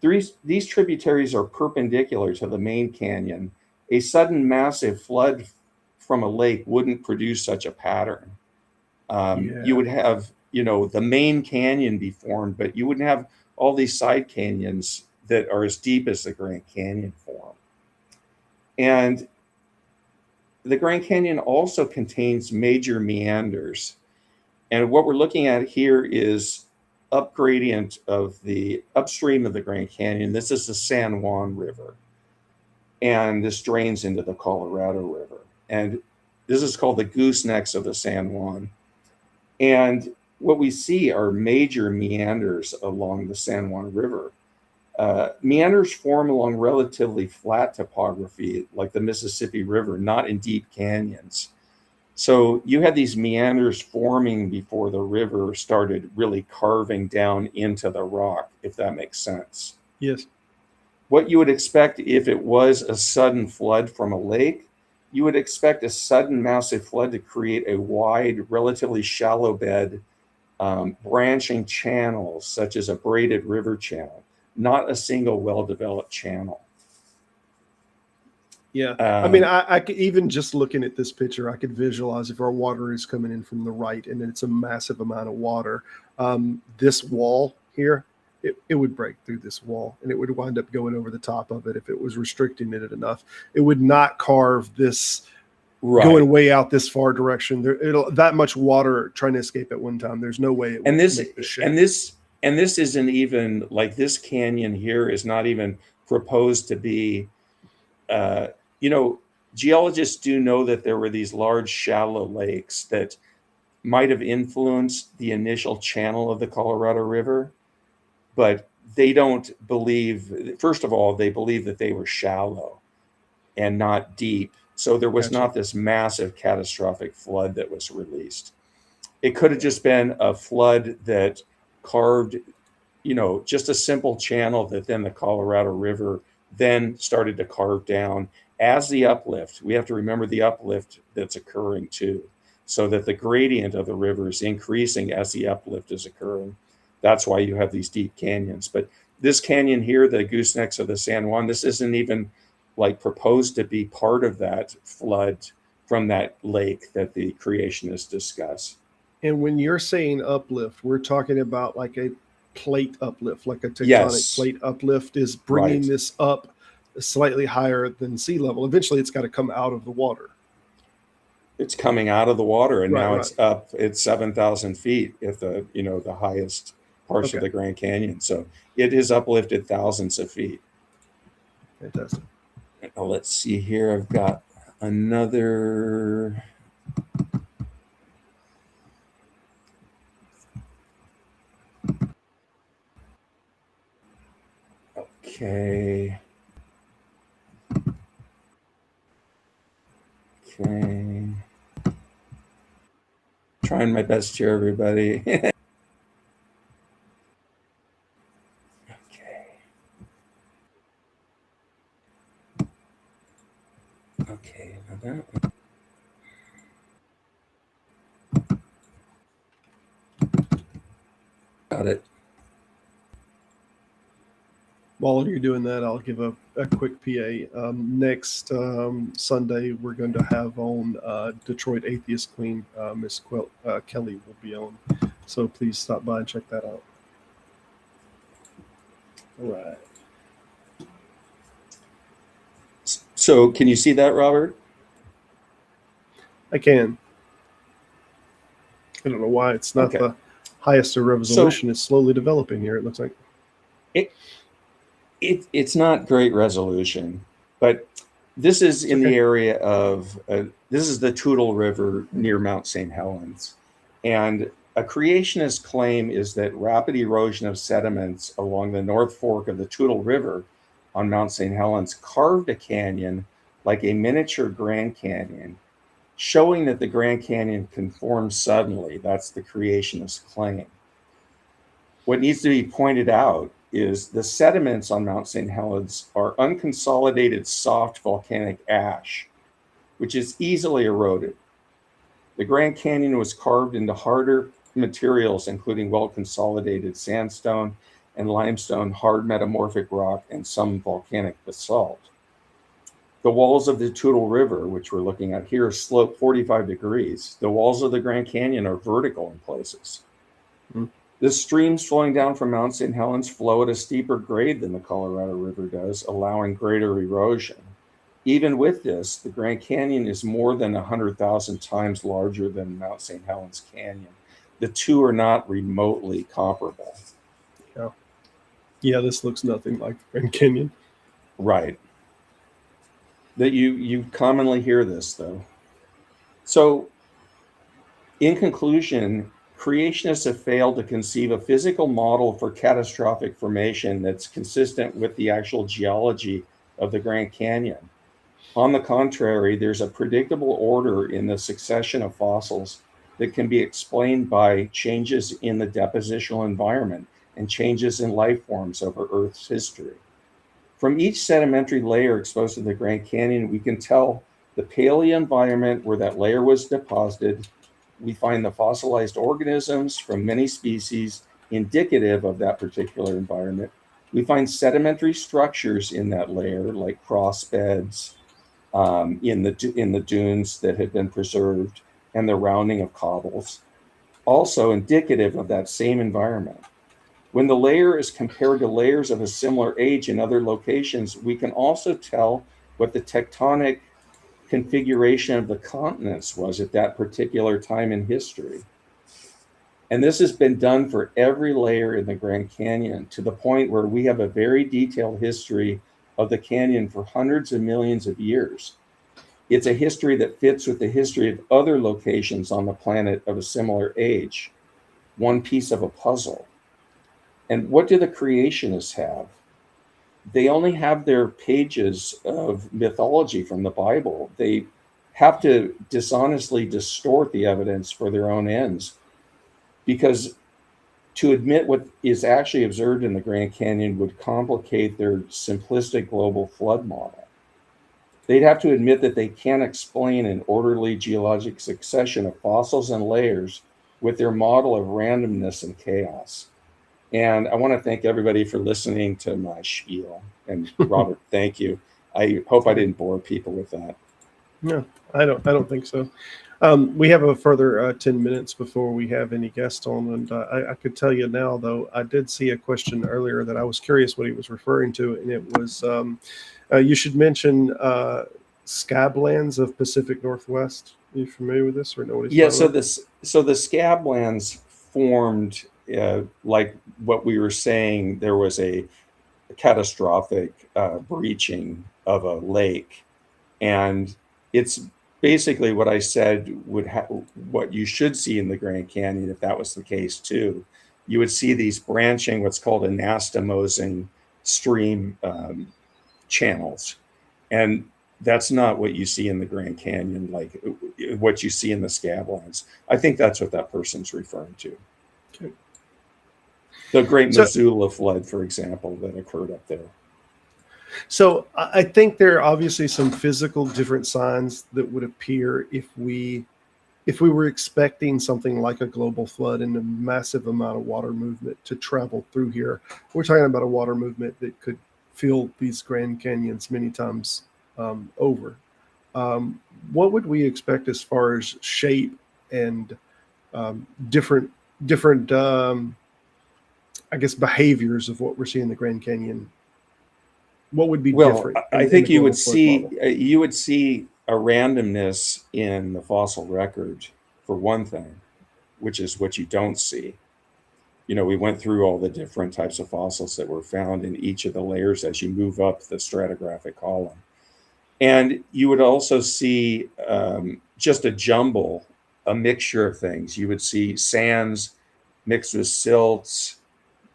these tributaries are perpendicular to the main canyon. A sudden massive flood from a lake wouldn't produce such a pattern. You would have, the main canyon be formed, but you wouldn't have all these side canyons that are as deep as the Grand Canyon form. And the Grand Canyon also contains major meanders. And what we're looking at here is up gradient of the upstream of the Grand Canyon. This is the San Juan River. And this drains into the Colorado River. And this is called the goosenecks of the San Juan. And what we see are major meanders along the San Juan River. Meanders form along relatively flat topography, like the Mississippi River, not in deep canyons. So you had these meanders forming before the river started really carving down into the rock, if that makes sense. Yes. What you would expect if it was a sudden flood from a lake, you would expect a sudden massive flood to create a wide, relatively shallow bed, branching channels, such as a braided river channel, not a single well-developed channel. Yeah. I mean, I could, even just looking at this picture, I could visualize if our water is coming in from the right and it's a massive amount of water. This wall here, it would break through this wall and it would wind up going over the top of it if it was restricting it enough. It would not carve this going way out this far direction. That much water trying to escape at one time. There's no way it would make the shape. And this isn't even like this canyon here is not even proposed to be, geologists do know that there were these large shallow lakes that might have influenced the initial channel of the Colorado River, but they don't believe, first of all, they believe that they were shallow and not deep. So there was not this massive catastrophic flood that was released. It could have just been a flood that carved, just a simple channel that then the Colorado River then started to carve down as the uplift. We have to remember the uplift that's occurring too, so that the gradient of the river is increasing as the uplift is occurring. That's why you have these deep canyons. But this canyon here, the goosenecks of the San Juan, this isn't even like proposed to be part of that flood from that lake that the creationists discuss. And when you're saying uplift, we're talking about like a plate uplift, like a tectonic plate uplift is bringing this up slightly higher than sea level. Eventually it's got to come out of the water. It's coming out of the water, and now it's up, it's 7,000 feet at the, the highest parts of the Grand Canyon. So it is uplifted thousands of feet. Fantastic. Now let's see here. I've got another. Okay. Trying my best here, everybody. Okay, now that one. Got it. While you're doing that, I'll give a quick PA. Next Sunday, we're going to have on Detroit Atheist Queen. Miss Kelly will be on. So please stop by and check that out. All right. So can you see that, Robert? I can. I don't know why it's not the highest resolution. It's slowly developing here, it looks like. It's not great resolution, but this is in the area of, this is the Toutle River near Mount St. Helens. And a creationist claim is that rapid erosion of sediments along the North Fork of the Toutle River on Mount St. Helens carved a canyon like a miniature Grand Canyon, showing that the Grand Canyon can form suddenly. That's the creationist claim. What needs to be pointed out is the sediments on Mount St. Helens are unconsolidated soft volcanic ash, which is easily eroded. The Grand Canyon was carved into harder materials, including well-consolidated sandstone and limestone, hard metamorphic rock, and some volcanic basalt. The walls of the Toutle River, which we're looking at here, slope 45 degrees. The walls of the Grand Canyon are vertical in places. Mm. The streams flowing down from Mount St. Helens flow at a steeper grade than the Colorado River does, allowing greater erosion. Even with this, the Grand Canyon is more than 100,000 times larger than Mount St. Helens Canyon. The two are not remotely comparable. Yeah, this looks nothing like the Grand Canyon. Right. That you commonly hear this, though. So, in conclusion, creationists have failed to conceive a physical model for catastrophic formation that's consistent with the actual geology of the Grand Canyon. On the contrary, there's a predictable order in the succession of fossils that can be explained by changes in the depositional environment and changes in life forms over Earth's history. From each sedimentary layer exposed to the Grand Canyon, we can tell the paleoenvironment where that layer was deposited. We find the fossilized organisms from many species indicative of that particular environment. We find sedimentary structures in that layer, like cross beds, in the dunes that have been preserved, and the rounding of cobbles, also indicative of that same environment. When the layer is compared to layers of a similar age in other locations, we can also tell what the tectonic configuration of the continents was at that particular time in history. And this has been done for every layer in the Grand Canyon, to the point where we have a very detailed history of the canyon for hundreds of millions of years. It's a history that fits with the history of other locations on the planet of a similar age, one piece of a puzzle. And what do the creationists have? They only have their pages of mythology from the Bible. They have to dishonestly distort the evidence for their own ends, because to admit what is actually observed in the Grand Canyon would complicate their simplistic global flood model. They'd have to admit that they can't explain an orderly geologic succession of fossils and layers with their model of randomness and chaos. And I want to thank everybody for listening to my spiel. And Robert, thank you. I hope I didn't bore people with that. No, I don't think so. We have a further 10 minutes before we have any guests on, and I could tell you now, though, I did see a question earlier that I was curious what he was referring to, and it was you should mention scablands of Pacific Northwest. Are you familiar with this, or know what he's talking about? So the scablands formed like what we were saying. There was a catastrophic breaching of a lake, and it's basically what I said what you should see in the Grand Canyon if that was the case too. You would see these branching, what's called anastomosing stream channels, and that's not what you see in the Grand Canyon, like what you see in the scablands. I think that's what that person's referring to. Okay. The Great Missoula flood, for example, that occurred up there. So I think there are obviously some physical different signs that would appear if we were expecting something like a global flood and a massive amount of water movement to travel through here. We're talking about a water movement that could fill these Grand Canyons many times over. What would we expect as far as shape and different I guess behaviors of what we're seeing in the Grand Canyon? What would be different? I think you would see a randomness in the fossil record, for one thing, which is what you don't see. You know, we went through all the different types of fossils that were found in each of the layers as you move up the stratigraphic column. And you would also see just a jumble a mixture of things. You would see sands mixed with silts,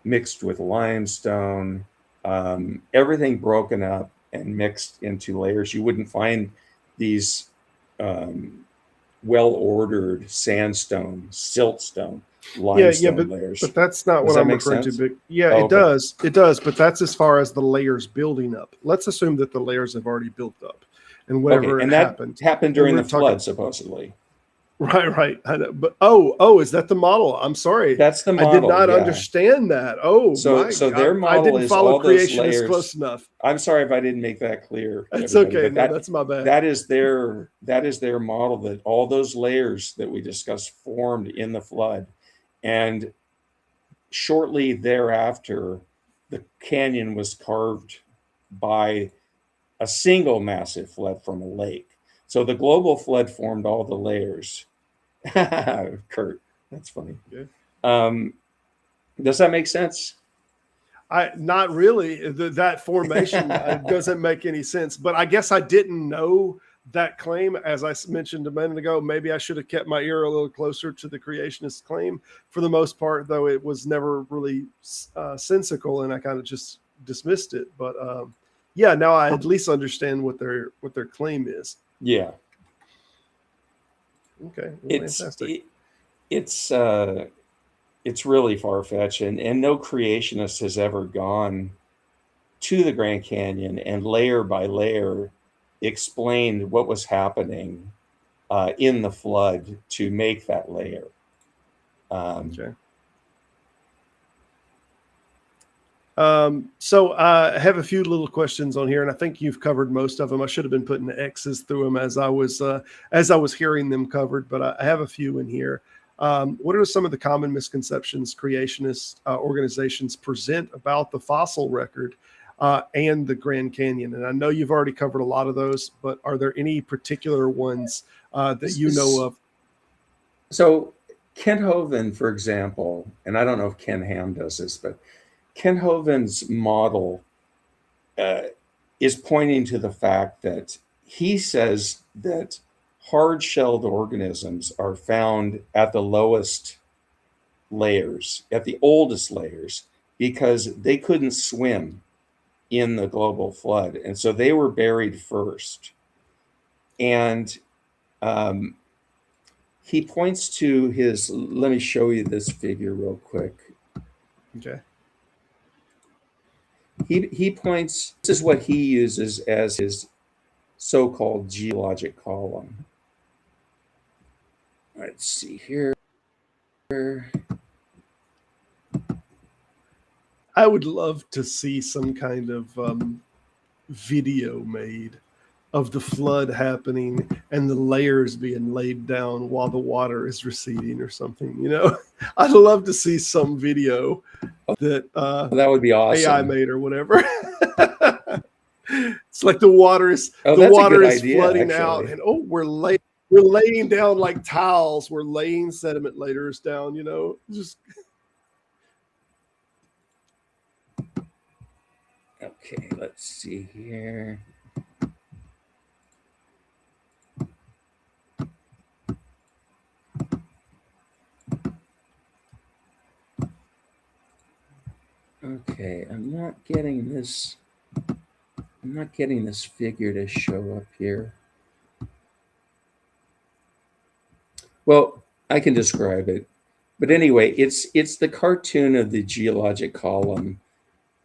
mixed with limestone, everything broken up and mixed into layers. You wouldn't find these well-ordered sandstone, siltstone, limestone layers. But that's not Does what that I'm make referring sense? to. But yeah, Oh, it okay. does. It does. But that's as far as the layers building up. Let's assume that the layers have already built up, and whatever Okay, and it that happened. happened And during we're the talking flood, supposedly. right. I know, but oh, is that the model? I'm sorry. That's the I did model, not yeah. understand that. Oh So their I model didn't is follow all those creationists layers. close enough. I'm sorry if I didn't make that clear to That's everybody, okay. but No, that's my bad. that is their model, that all those layers that we discussed formed in the flood. And shortly thereafter, the canyon was carved by a single massive flood from a lake. So the global flood formed all the layers. Kurt, that's funny. Yeah. Does that make sense? Not really. That formation doesn't make any sense. But I guess I didn't know that claim. As I mentioned a minute ago, maybe I should have kept my ear a little closer to the creationist claim. For the most part, though, it was never really sensical, and I kind of just dismissed it. But yeah, now I at least understand what their claim is. Yeah. Okay, well, fantastic. It's really far-fetched, and no creationist has ever gone to the Grand Canyon and layer by layer explained what was happening in the flood to make that layer. Okay. So I have a few little questions on here, and I think you've covered most of them. I should have been putting X's through them as I was hearing them covered, but I have a few in here. What are some of the common misconceptions creationist organizations present about the fossil record and the Grand Canyon? And I know you've already covered a lot of those, but are there any particular ones that you know of? So Kent Hovind, for example, and I don't know if Ken Ham does this, but Kent Hovind's model is pointing to the fact that he says that hard-shelled organisms are found at the lowest layers, at the oldest layers, because they couldn't swim in the global flood. And so they were buried first. And he points to his, let me show you this figure real quick. Okay. He points, this is what he uses as his so-called geologic column. Let's see here. I would love to see some kind of video made of the flood happening and the layers being laid down while the water is receding or something. You know, I'd love to see some video that that would be awesome. AI made or whatever. It's like the water is idea, flooding actually. out, and we're laying down like tiles. We're laying sediment layers down. You know, just. Okay, let's see here. Okay, I'm not getting this figure to show up here. Well, I can describe it. But anyway, it's the cartoon of the geologic column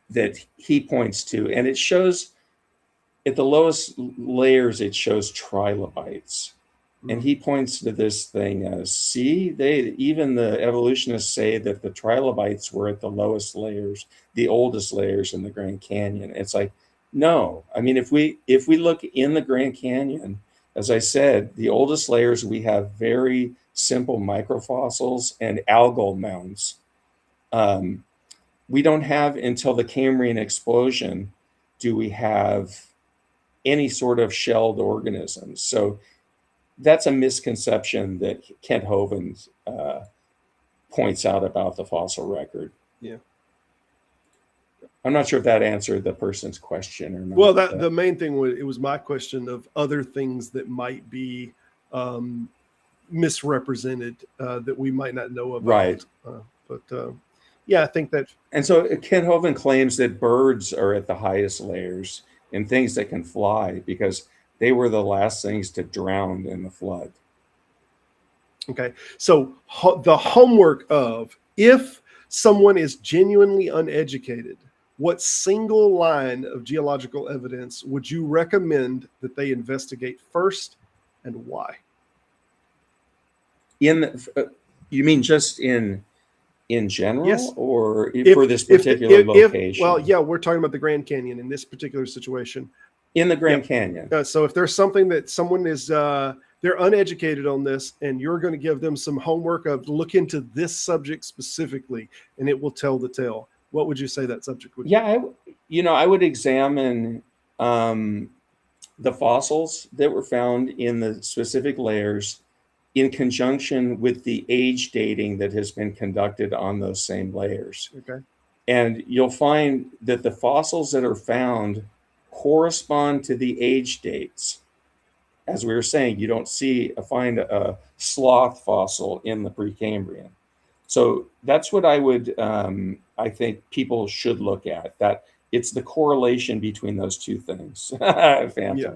that he points to, and it shows at the lowest layers, it shows trilobites. And he points to this thing as, see, even the evolutionists say that the trilobites were at the lowest layers, the oldest layers in the Grand Canyon. It's like, no. I mean, if we look in the Grand Canyon, as I said, the oldest layers, we have very simple microfossils and algal mounds. We don't have, until the Cambrian explosion, do we have any sort of shelled organisms. So that's a misconception that Kent Hovind points out about the fossil record. Yeah. I'm not sure if that answered the person's question or not. Well, the main thing was, it was my question of other things that might be misrepresented that we might not know about. Right. Yeah, I think that. And so Kent Hovind claims that birds are at the highest layers and things that can fly because they were the last things to drown in the flood. Okay, so the homework of, if someone is genuinely uneducated, what single line of geological evidence would you recommend that they investigate first, and why? You mean just in general, Yes. or for this particular location? Well, yeah, we're talking about the Grand Canyon in this particular situation. In the Grand Canyon. So if there's something that someone is they're uneducated on this, and you're going to give them some homework of look into this subject specifically, and it will tell the tale, what would you say that subject would be? Yeah, I would examine the fossils that were found in the specific layers in conjunction with the age dating that has been conducted on those same layers. Okay. And you'll find that the fossils that are found correspond to the age dates. As we were saying, you don't find a sloth fossil in the Precambrian. So that's what I would, I think people should look at, that it's the correlation between those two things. Phantom. Yeah.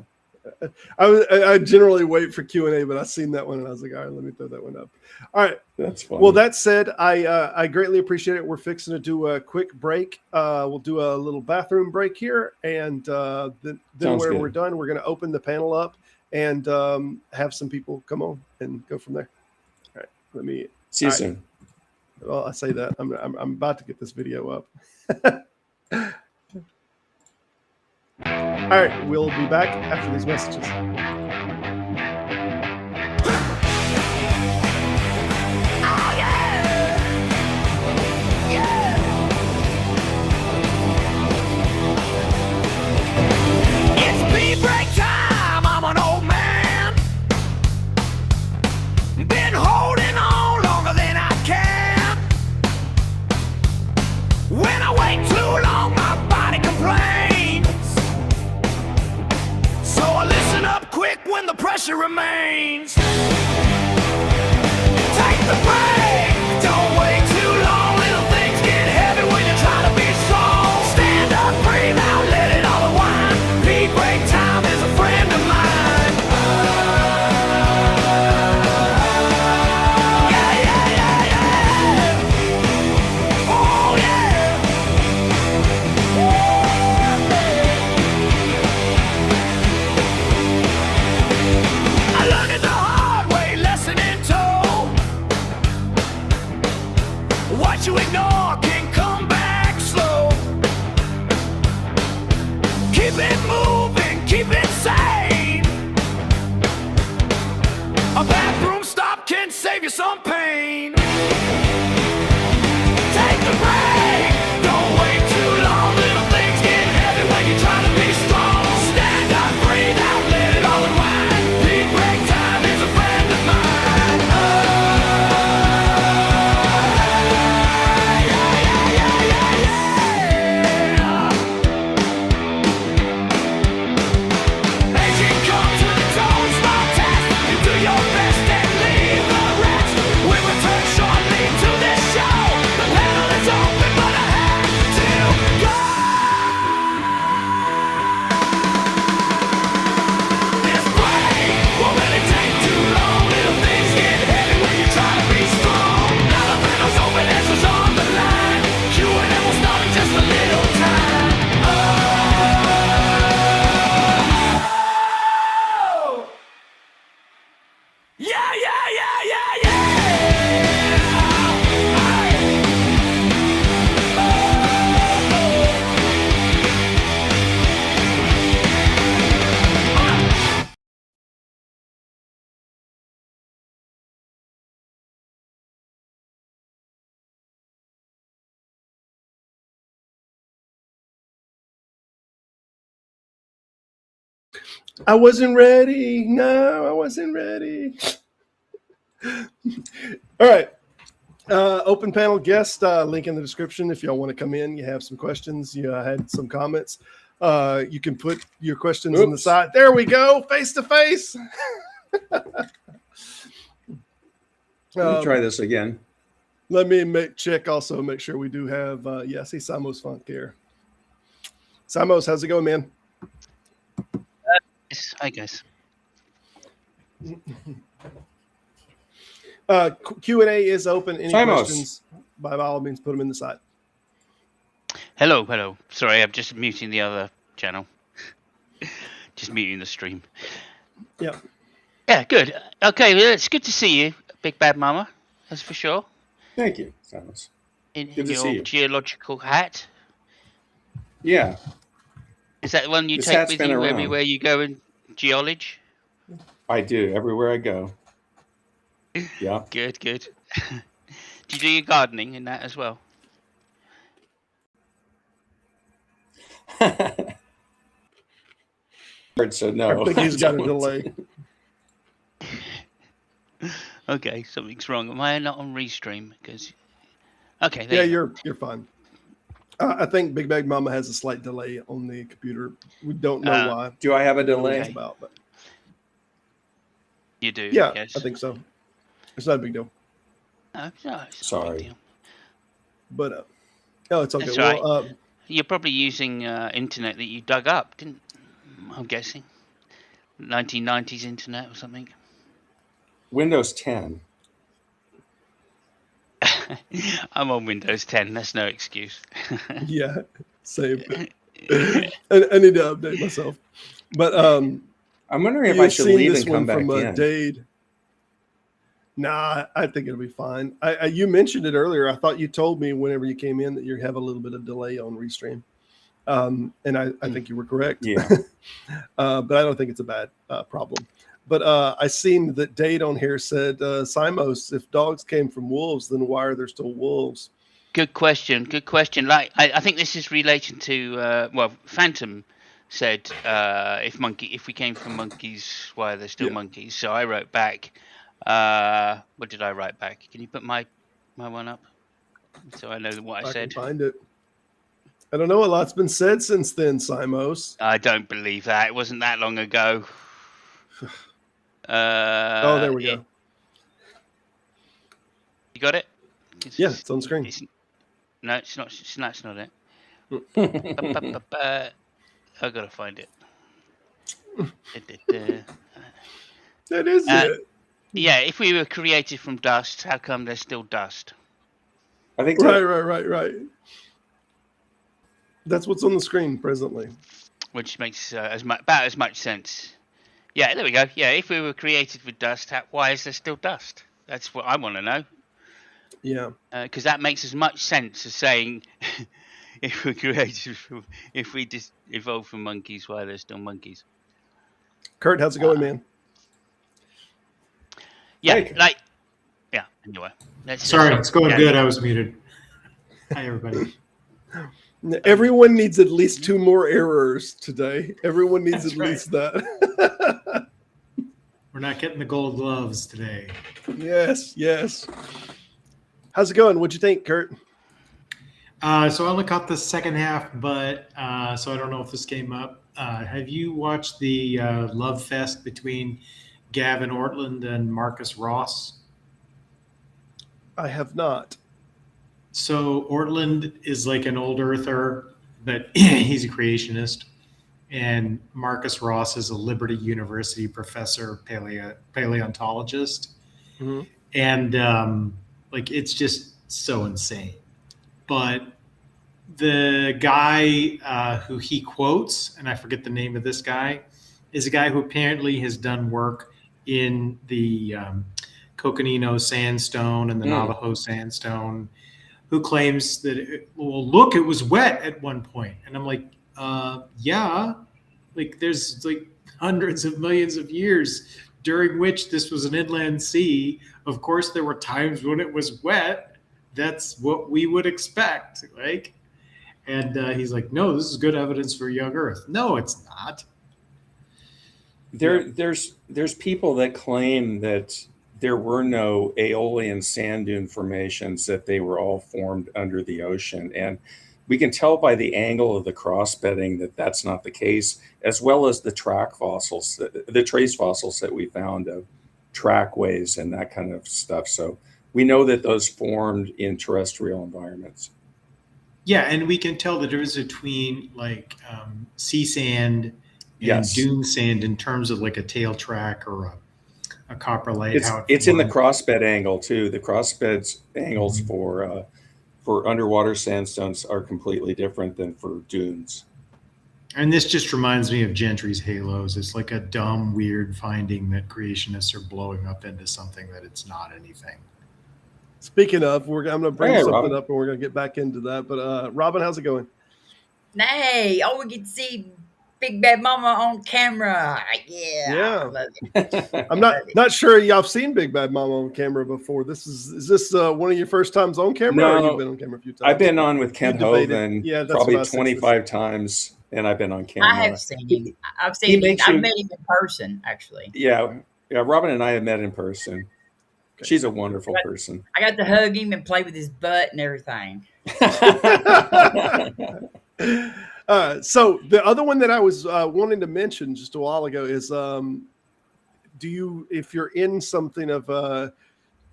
I generally wait for Q&A, but I seen that one and I was like, all right, let me throw that one up. All right. That's funny. Well, that said, I greatly appreciate it. We're fixing to do a quick break. We'll do a little bathroom break here, and then when we're done, we're going to open the panel up and have some people come on and go from there. All right. Let me see you soon. Well, I say that I'm about to get this video up. All right, we'll be back after these messages. It's pee break time. I'm an old man. Been holding on longer than I can. When I wait too long, my body complains. So I listen up quick when the pressure remains. Take the break. Don't wait too long. Little things get heavy when you try to be strong. Stand up, breathe out, let it all unwind. Pee break time is a friend of mine. Yeah, yeah, yeah, yeah. Oh, yeah. I learned it the hard way, lesson in tow. What you ignore can come back slow. Keep it moving, keep it sane. A bathroom stop can save you some pain. Take the break. Don't wait too long. Little things get heavy when you try to be strong. Stand up, breathe out, let it all unwind. Pee break time is a friend of mine. Yeah, yeah, yeah, yeah, yeah. Aging comes with its own small test. You do your best and leave the rest. We return shortly to this show. The panel is open, but I have to go. This break won't really take too long. Little things get heavy when you try to be strong. Now the panel's open, answers on the line. Q&A will start in just a little time. Oh! Yeah, yeah, yeah, yeah, yeah. I wasn't ready. No, I wasn't ready. All right. Open panel guest, link in the description if y'all want to come in. You have some questions. You had some comments. You can put your questions on the side. There we go. Face to face. Let me try this again. Let me make sure we do have, see Simos Funk here. Simos, how's it going, man? Yes, hi guys. Q&A is open. Any Simos. questions, by all means, put them in the side. Hello. Sorry, I'm just muting the other channel. Just muting the stream. Yeah. Yeah, good. Okay, well, it's good to see you, Big Bad Mama. That's for sure. Thank you, Simos. In Good to see your you. geological hat. Yeah. Is that the one you This take hat's with been you around. everywhere you go in geology? I do, everywhere I go. Yeah. Good. Do you do your gardening in that as well? So no. I think he's got a delay. Okay, something's wrong. Am I not on Restream? Because okay, Yeah, you go. you're fine. I think Big Bag Mama has a slight delay on the computer. We don't know why. Do I have a What delay? it's about, but You do. yeah, Yes. I think so. It's not a big deal. No, it's not a big Sorry. deal. But no, it's okay. That's Well, right. You're probably using internet that you dug up, didn't? I'm guessing 1990s internet or something. Windows 10. I'm on Windows 10. That's no excuse. yeah, same. I need to update myself. But I'm wondering if you've I should seen leave this and come one back from in. Dade. Nah, I think it'll be fine. You mentioned it earlier. I thought you told me whenever you came in that you have a little bit of delay on Restream. And I think you were correct. Yeah. But I don't think it's a bad problem. But I seen that Dade on here said, Simos, if dogs came from wolves, then why are there still wolves? Good question. Like I think this is related to Phantom said if we came from monkeys, why are there still monkeys? So I wrote back. What did I write back? Can you put my one up so I know what I said? Can find it. I don't know. A lot's been said since then, Simos. I don't believe that. It wasn't that long ago. Oh, there we go. You got it? Yeah, it's on screen. No, it's not. That's not it. I gotta find it. That is it. Yeah, if we were created from dust, how come there's still dust? I think Right. That's what's on the screen presently. Which makes about as much sense. Yeah, there we go. Yeah, if we were created with dust, why is there still dust? That's what I want to know. Yeah. Because that makes as much sense as saying if we just evolved from monkeys, why are there still monkeys? Kurt, how's it going, man? Yeah, Hey. Anyway. Sorry, it's going good. I was muted. Hi, everybody. Everyone needs at least 2 more errors today. Everyone needs That's at right. least that. We're not getting the gold gloves today. Yes. How's it going? What'd you think, Kurt? So I only caught the second half, but so I don't know if this came up. Have you watched the love fest between Gavin Ortland and Marcus Ross? I have not. So Ortland is like an old earther, but he's a creationist. And Marcus Ross is a Liberty University professor, paleontologist. Mm-hmm. And it's just so insane. But the guy who he quotes, and I forget the name of this guy, is a guy who apparently has done work in the Coconino sandstone and the Navajo sandstone, who claims that, it was wet at one point. And I'm like, yeah, there's hundreds of millions of years during which this was an inland sea. Of course, there were times when it was wet. That's what we would expect. And he's like, no, this is good evidence for young Earth. No, it's not. There's people that claim that there were no Aeolian sand dune formations, that they were all formed under the ocean. And we can tell by the angle of the cross bedding that that's not the case, as well as the trace fossils that we found of trackways and that kind of stuff. So we know that those formed in terrestrial environments. Yeah, and we can tell the difference between like sea sand and Yes. dune sand in terms of like a tail track or a coprolite. It's in the crossbed angle too. The crossbed angles for underwater sandstones are completely different than for dunes. And this just reminds me of Gentry's halos. It's like a dumb, weird finding that creationists are blowing up into something that it's not anything. Speaking of, I'm going to bring something Robin. up and we're going to get back into that. But Robin, how's it going? Hey, we get to see Big Bad Mama on camera. Yeah. I love it. I'm not sure y'all seen Big Bad Mama on camera before. Is this one of your first times on camera? No, or you've been on camera a few times? I've been on with Ken Hovind probably 25 times, and I've been on camera. I have seen him. I've met him in person, actually. Yeah, Robin and I have met in person. She's a wonderful person. I got to hug him and play with his butt and everything. So the other one that I was wanting to mention just a while ago is, if you're in something of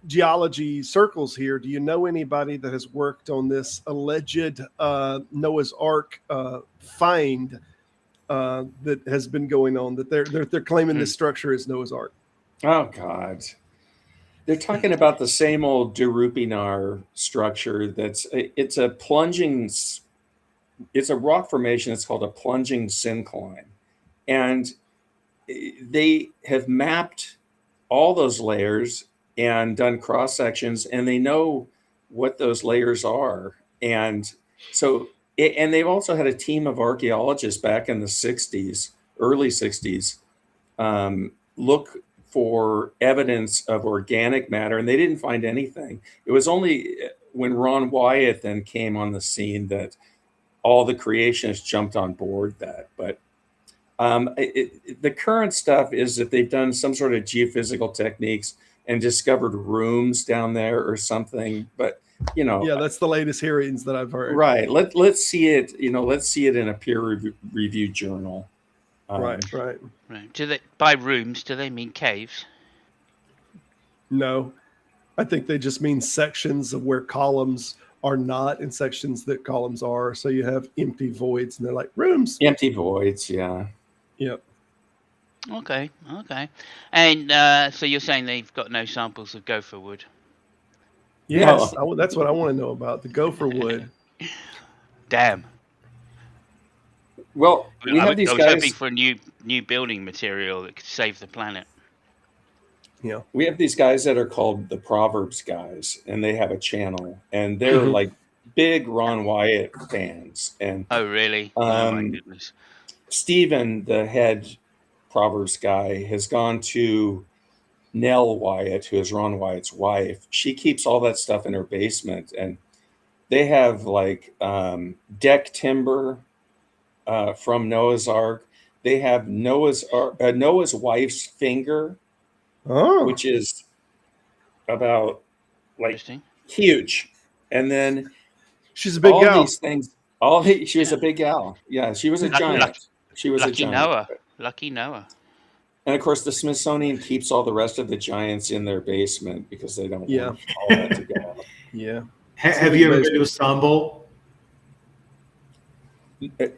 geology circles here, do you know anybody that has worked on this alleged Noah's Ark find that has been going on? That they're claiming this structure is Noah's Ark. Oh God. They're talking about the same old Dirupinar structure. It's a rock formation. It's called a plunging syncline. And they have mapped all those layers and done cross sections, and they know what those layers are. And so, and they've also had a team of archaeologists back in the 60s, early 60s, look for evidence of organic matter, and they didn't find anything. It was only when Ron Wyatt then came on the scene that all the creationists jumped on board that. But the current stuff is that they've done some sort of geophysical techniques and discovered rooms down there or something. But yeah, that's the latest hearings that I've heard. Right. Let's see it. Let's see it in a peer-reviewed journal. Right. Do they, by rooms, do they mean caves? No, I think they just mean sections of where columns are not and sections that columns are. So you have empty voids, and they're like rooms. Empty voids, yeah. Yep. Okay. And so you're saying they've got no samples of gopher wood? Yes, that's what I want to know about, the gopher wood. Damn. Well, I was hoping for a new building material that could save the planet. Yeah. We have these guys that are called the Proverbs guys, and they have a channel, and they're like big Ron Wyatt fans. And oh, really? Oh my goodness. Stephen, the head Proverbs guy, has gone to Nell Wyatt, who is Ron Wyatt's wife. She keeps all that stuff in her basement, and they have like deck timber from Noah's Ark. They have Noah's wife's finger, which is about like huge. And then she's a big gal. These things, she was a big gal. Yeah, she was a giant. She was a giant. Lucky Noah. And of course, the Smithsonian keeps all the rest of the giants in their basement because they don't want all that to go up. Yeah. Have you ever been to Istanbul?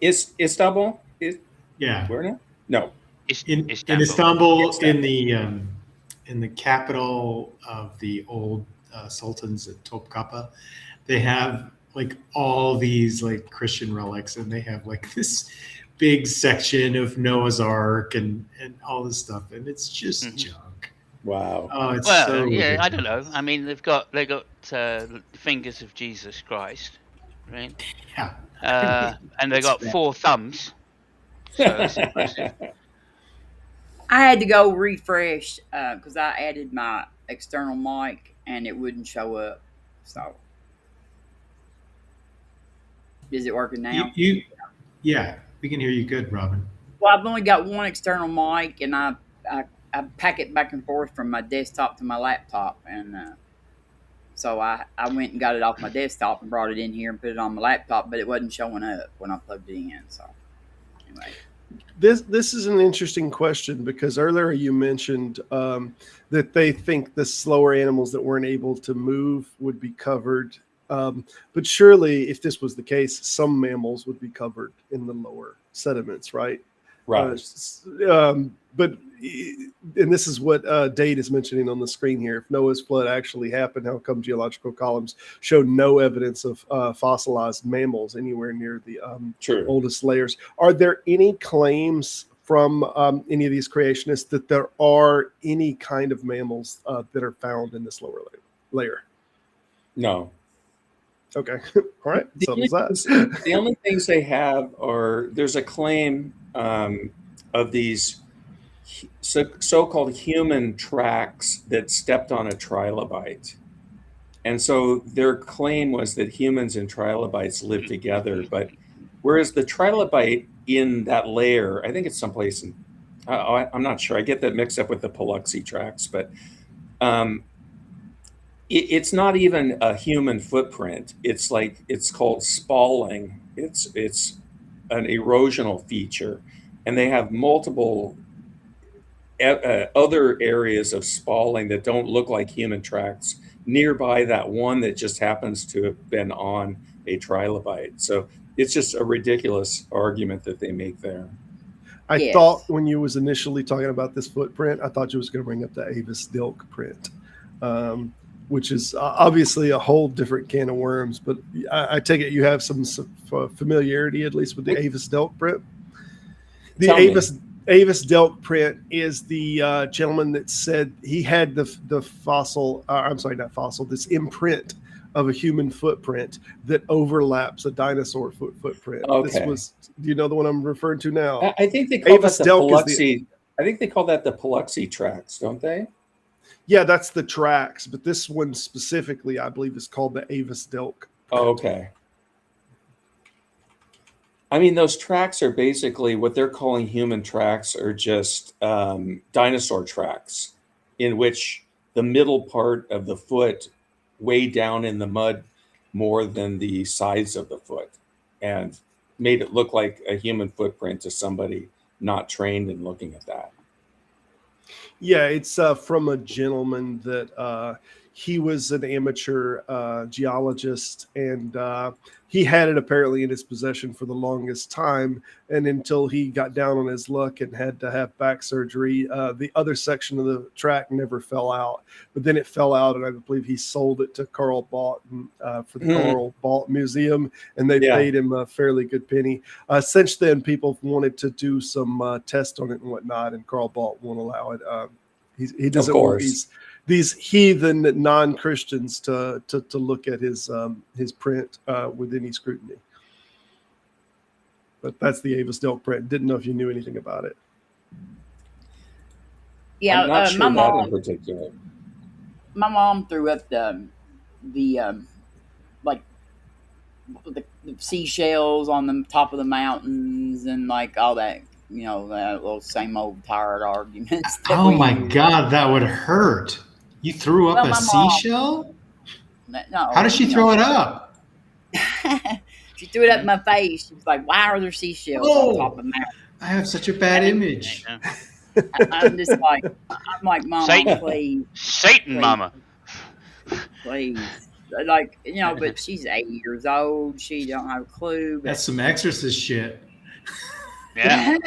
Istanbul? Yeah. Where now? No. In Istanbul, in the capital of the old sultans at Topkapi, they have like all these like Christian relics, and they have like this big section of Noah's Ark and all this stuff, and it's just junk. Wow. Oh, it's so yeah. I don't know. I mean, they got the fingers of Jesus Christ, right? Yeah. And they got 4 thumbs. So that's impressive. I had to go refresh because I added my external mic and it wouldn't show up. So, is it working now? Yeah, we can hear you good, Robin. Well, I've only got one external mic, and I pack it back and forth from my desktop to my laptop, and so I went and got it off my desktop and brought it in here and put it on my laptop, but it wasn't showing up when I plugged it in. So, anyway. This is an interesting question because earlier you mentioned that they think the slower animals that weren't able to move would be covered. But surely, if this was the case, some mammals would be covered in the lower sediments, right? Right. But and this is what Dade is mentioning on the screen here. If Noah's flood actually happened, how come geological columns show no evidence of fossilized mammals anywhere near the True. oldest layers? Are there any claims from any of these creationists that there are any kind of mammals that are found in this lower layer? No. Okay. All right. Settles The only things they have are there's a claim of these so-called human tracks that stepped on a trilobite. And so their claim was that humans and trilobites live together. But whereas the trilobite in that layer, I think it's someplace in, I'm not sure. I get that mixed up with the Paluxy tracks, but it's not even a human footprint. It's called spalling. It's an erosional feature, and they have multiple other areas of spalling that don't look like human tracks nearby that one that just happens to have been on a trilobite. So it's just a ridiculous argument that they make there. I thought when you was initially talking about this footprint, I thought you was going to bring up the Avis Dilk print, which is obviously a whole different can of worms. But I take it you have some familiarity, at least, with the Avis Dilk print. The Avis Dilk print is the gentleman that said he had the fossil. I'm sorry, not fossil. This imprint of a human footprint that overlaps a dinosaur footprint. Okay. Do you know the one I'm referring to now? I think they call that the Paluxy. I think they call that the Paluxy tracks, don't they? Yeah, that's the tracks, but this one specifically, I believe, is called the Avis Dilk. Oh, okay. I mean, those tracks are basically what they're calling human tracks are just dinosaur tracks, in which the middle part of the foot way down in the mud more than the sides of the foot, and made it look like a human footprint to somebody not trained in looking at that. Yeah, it's from a gentleman that he was an amateur geologist, and he had it apparently in his possession for the longest time. And until he got down on his luck and had to have back surgery, the other section of the track never fell out. But then it fell out, and I believe he sold it to Carl Boughton for the Carl Boughton Museum, and they paid him a fairly good penny. Since then, people wanted to do some tests on it and whatnot, and Carl Boughton won't allow it. He doesn't want these heathen non-Christians to look at his print with any scrutiny. But that's the Avis Dilk print. Didn't know if you knew anything about it. Yeah, I'm not sure my that mom in particular. My mom threw up the like the seashells on the top of the mountains and like all that. You know, that little same old tired arguments. Oh my God, that would hurt. You threw up a seashell? No. How did she throw it up? She threw it up in my face. She was like, "Why are there seashells on top of the mountain?" I have such a bad image. I'm like, Mama, please. Satan, please, Mama. Please. Like, you know, but she's 8 years old. She don't have a clue. But... That's some Exorcist shit. Yeah.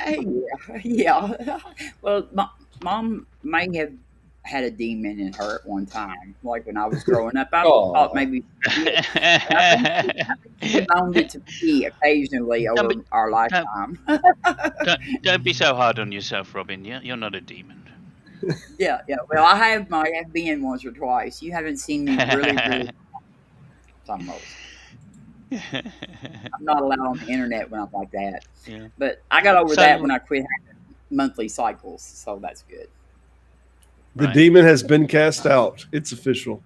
Yeah. Well, Mom may have had a demon in her at one time. Like when I was growing up, I thought maybe she found it to be occasionally over our lifetime. Don't be so hard on yourself, Robin. You're not a demon. Yeah. Well, I have been once or twice. You haven't seen me really almost. I'm not allowed on the internet when I'm like that. Yeah. But I got over that when I quit having monthly cycles, so that's good. The demon has been cast out. It's official.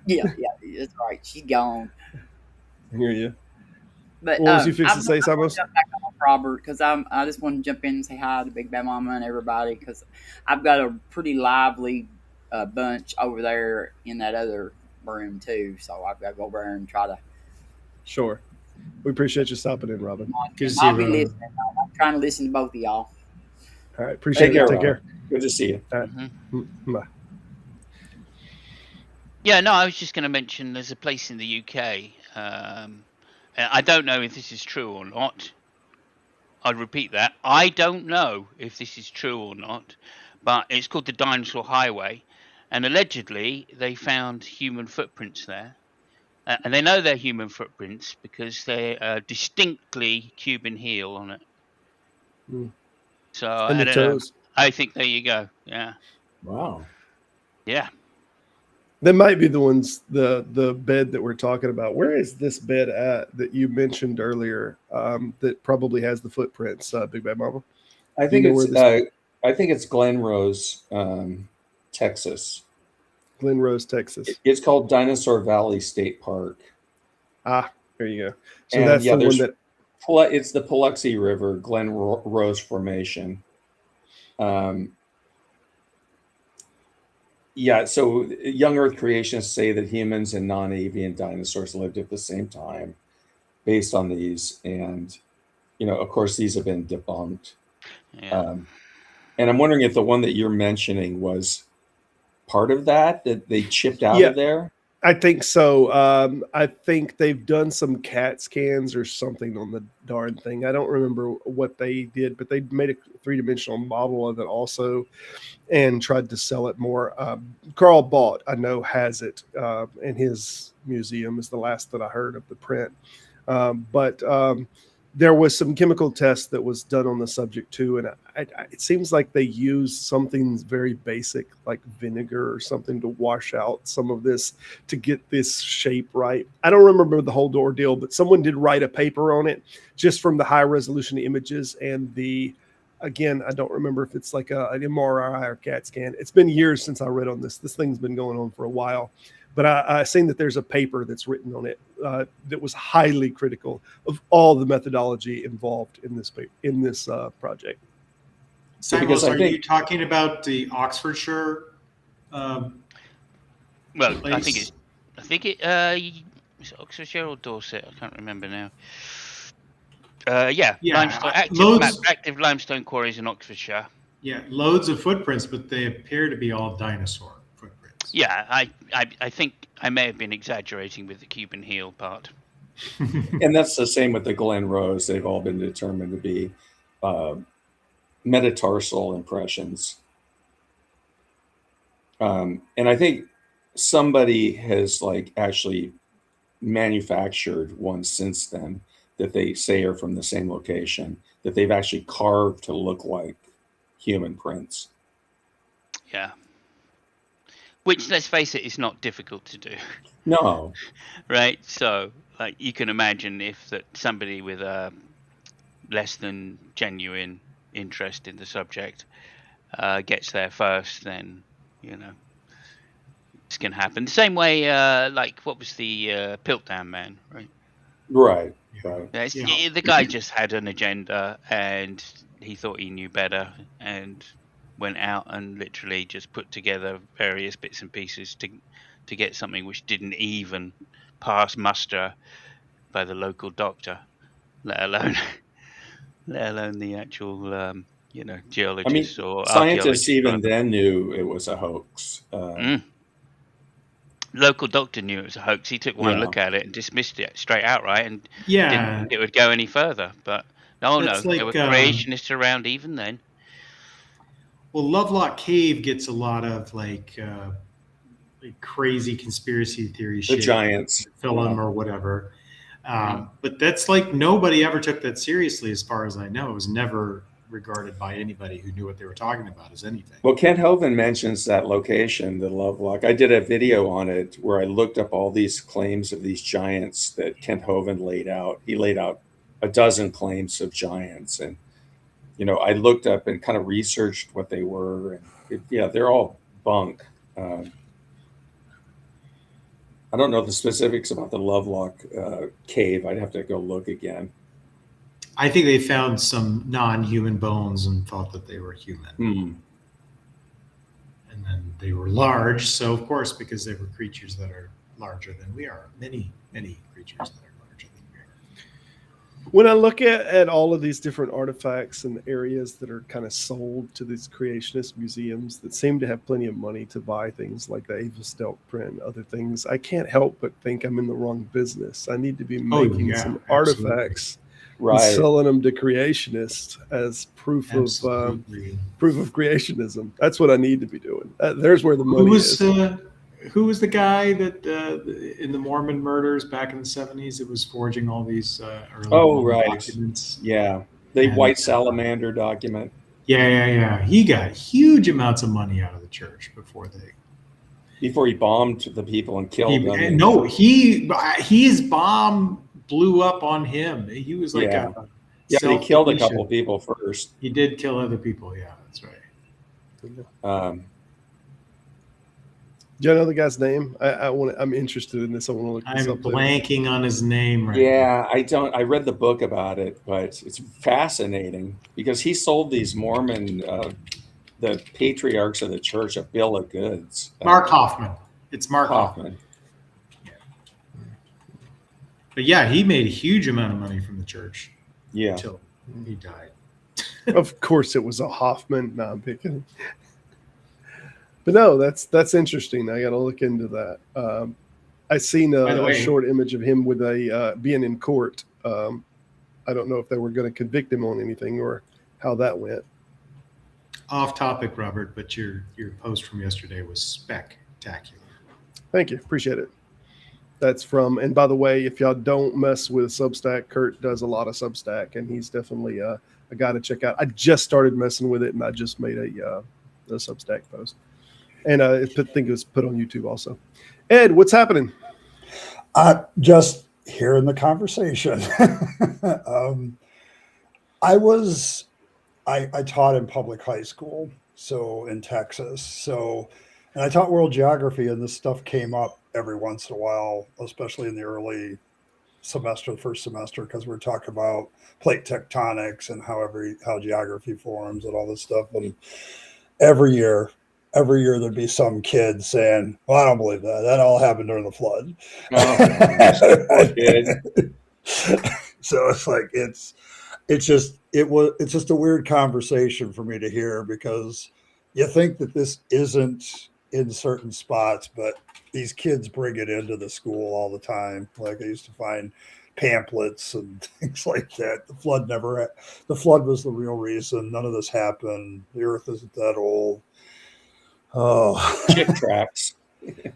Yeah, that's right. She's gone. I hear you. But what was you fixing to say, Simos? Jump back on Robert, because I just want to jump in and say hi to Big Bad Mama and everybody, because I've got a pretty lively bunch over there in that other room too. So I've got to go over there and try to We appreciate you stopping in, Robin. Good to see I'll you, be Robin. listening. I'm trying to listen to both of y'all. All right, appreciate Take it. care, Take Robin. care. Good to see you. All right. Bye. Yeah, no, I was just going to mention there's a place in the UK. I don't know if this is true or not. I'd repeat that. I don't know if this is true or not, but it's called the Dinosaur Highway. And allegedly, they found human footprints there. And they know they're human footprints because they're distinctly Cuban heel on it. Mm. So And I the don't know. toes. I think there you go. Yeah. Wow. Yeah. That might be the ones, the bed that we're talking about. Where is this bed at that you mentioned earlier? That probably has the footprints. Big Bad Mama. I think it's Glen Rose, Texas. Glen Rose, Texas. It's called Dinosaur Valley State Park. Ah, there you go. So And, that's yeah, the one that. It's the Paluxy River, Glen Rose Formation. Yeah, so young Earth creationists say that humans and non-avian dinosaurs lived at the same time based on these. And, of course, these have been debunked. Yeah. And I'm wondering if the one that you're mentioning was part of that they chipped out of there. I think so. I think they've done some CAT scans or something on the darn thing. I don't remember what they did, but they made a 3-dimensional model of it also and tried to sell it more. Carl Bott, I know, has it in his museum, is the last that I heard of the print. But there was some chemical tests that was done on the subject too, and it seems like they used something very basic like vinegar or something to wash out some of this to get this shape right. I don't remember the whole ordeal, but someone did write a paper on it just from the high resolution images and again, I don't remember if it's like an MRI or CAT scan. It's been years since I read on this. This thing's been going on for a while. But I've seen that there's a paper that's written on it that was highly critical of all the methodology involved in this project. Simon, you talking about the Oxfordshire? Well, place? I think it is it Oxfordshire or Dorset? I can't remember now. Yeah. Active limestone quarries in Oxfordshire. Yeah, loads of footprints, but they appear to be all dinosaur footprints. Yeah, I think I may have been exaggerating with the Cuban heel part. And that's the same with the Glen Rose. They've all been determined to be metatarsal impressions. And I think somebody has actually manufactured one since then that they say are from the same location, that they've actually carved to look like human prints. Yeah. Which, let's face it, is not difficult to do. No. Right? So, you can imagine if that somebody with a less than genuine interest in the subject gets there first, then, this can happen. The same way, what was the Piltdown Man, right? Right. The guy just had an agenda and he thought he knew better and went out and literally just put together various bits and pieces to get something which didn't even pass muster by the local doctor, let alone the actual geologist or scientists even then knew it was a hoax. Local doctor knew it was a hoax. He took one look at it and dismissed it straight outright and didn't think it would go any further. But there were creationists around even then. Well, Lovelock Cave gets a lot of crazy conspiracy theory shit. The giants. Film or whatever. But that's nobody ever took that seriously as far as I know. It was never regarded by anybody who knew what they were talking about as anything. Well, Kent Hovind mentions that location, the Lovelock. I did a video on it where I looked up all these claims of these giants that Kent Hovind laid out. He laid out a dozen claims of giants. And, I looked up and kind of researched what they were. And they're all bunk. I don't know the specifics about the Lovelock cave. I'd have to go look again. I think they found some non-human bones and thought that they were human. Mm. And then they were large. So, of course, because they were creatures that are larger than we are, many, many creatures that are larger than we are. When I look at all of these different artifacts and areas that are kind of sold to these creationist museums that seem to have plenty of money to buy things like the Ava Stelk print and other things, I can't help but think I'm in the wrong business. I need to be Oh making yeah, some absolutely, artifacts and Right. selling them to creationists as absolutely. proof of creationism. That's what I need to be doing. There's where the Who money was is. who was the guy that in the Mormon murders back in the 70s that was forging all these early Oh, Mormon right. documents? Yeah. The And white salamander document. yeah. He got huge amounts of money out of the church before Before he bombed the people and killed them. And, no, his bomb blew up on him. He was like yeah. a Yeah, but he killed a self-deletion. couple people first. He did kill other people. Yeah, that's right. Do you know the guy's name? I'm interested in this. I want to look this I'm up. Too. blanking on his name right now. Yeah, I read the book about it, but it's fascinating because he sold these Mormon, the patriarchs of the church, a bill of goods. Mark Hoffman. It's Mark Hoffman. But yeah, he made a huge amount of money from the church. Yeah. Until he died. Of course, it was a Hoffman. No, I'm picking. But no, that's interesting. I got to look into that. I seen a short image of him with a being in court. I don't know if they were going to convict him on anything or how that went. Off topic, Robert, but your post from yesterday was spectacular. Thank you. Appreciate it. That's from, and by the way, if y'all don't mess with Substack, Kurt does a lot of Substack, and he's definitely a guy to check out. I just started messing with it, and I just made a Substack post. And I think it was put on YouTube also. Ed, what's happening? Just hearing the conversation. I taught in public high school, so in Texas. And I taught world geography, and this stuff came up every once in a while, especially in the early semester, the first semester, because we're talking about plate tectonics and how geography forms and all this stuff. And every year there'd be some kid saying, "Well, I don't believe that. That all happened during the flood." So it's like it's just a weird conversation for me to hear, because you think that this isn't in certain spots, but these kids bring it into the school all the time. Like I used to find pamphlets and things like that. The flood was the real reason. None of this happened. The earth isn't that old. Oh, Chick tracks.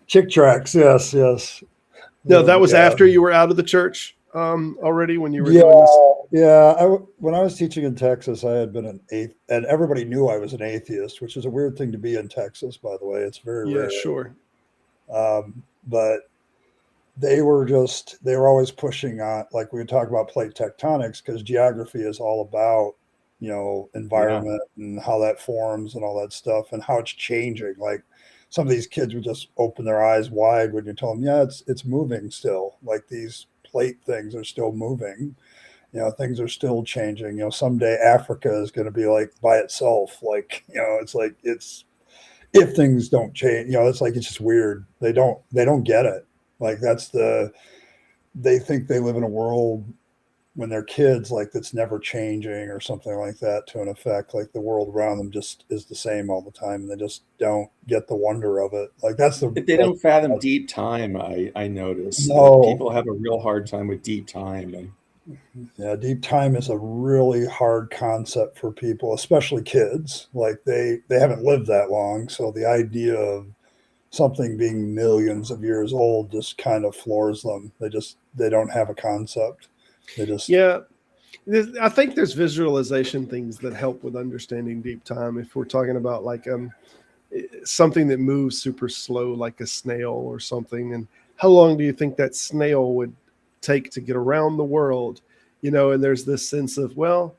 Chick tracks. Yes. No, that was after you were out of the church already when you were doing this. Yeah. When I was teaching in Texas, I had been an atheist, and everybody knew I was an atheist, which is a weird thing to be in Texas, by the way. It's very rare. Yeah, sure. But they were always pushing on, like we would talk about plate tectonics, because geography is all about, environment and how that forms and all that stuff and how it's changing. Like some of these kids would just open their eyes wide when you tell them, yeah, it's moving still. Like these plate things are still moving. Things are still changing. Someday Africa is going to be like by itself. Like, it's like, if things don't change, it's like, it's just weird. They don't get it. Like they think they live in a world when they're kids, like that's never changing or something like that, to an effect. Like the world around them just is the same all the time, and they just don't get the wonder of it. Like they don't fathom deep time. I notice. No. People have a real hard time with deep time. Yeah, deep time is a really hard concept for people, especially kids. Like they haven't lived that long, so the idea of something being millions of years old just kind of floors them. They don't have a concept. I think there's visualization things that help with understanding deep time. If we're talking about like something that moves super slow, like a snail or something, and how long do you think that snail would take to get around the world? And there's this sense of, well,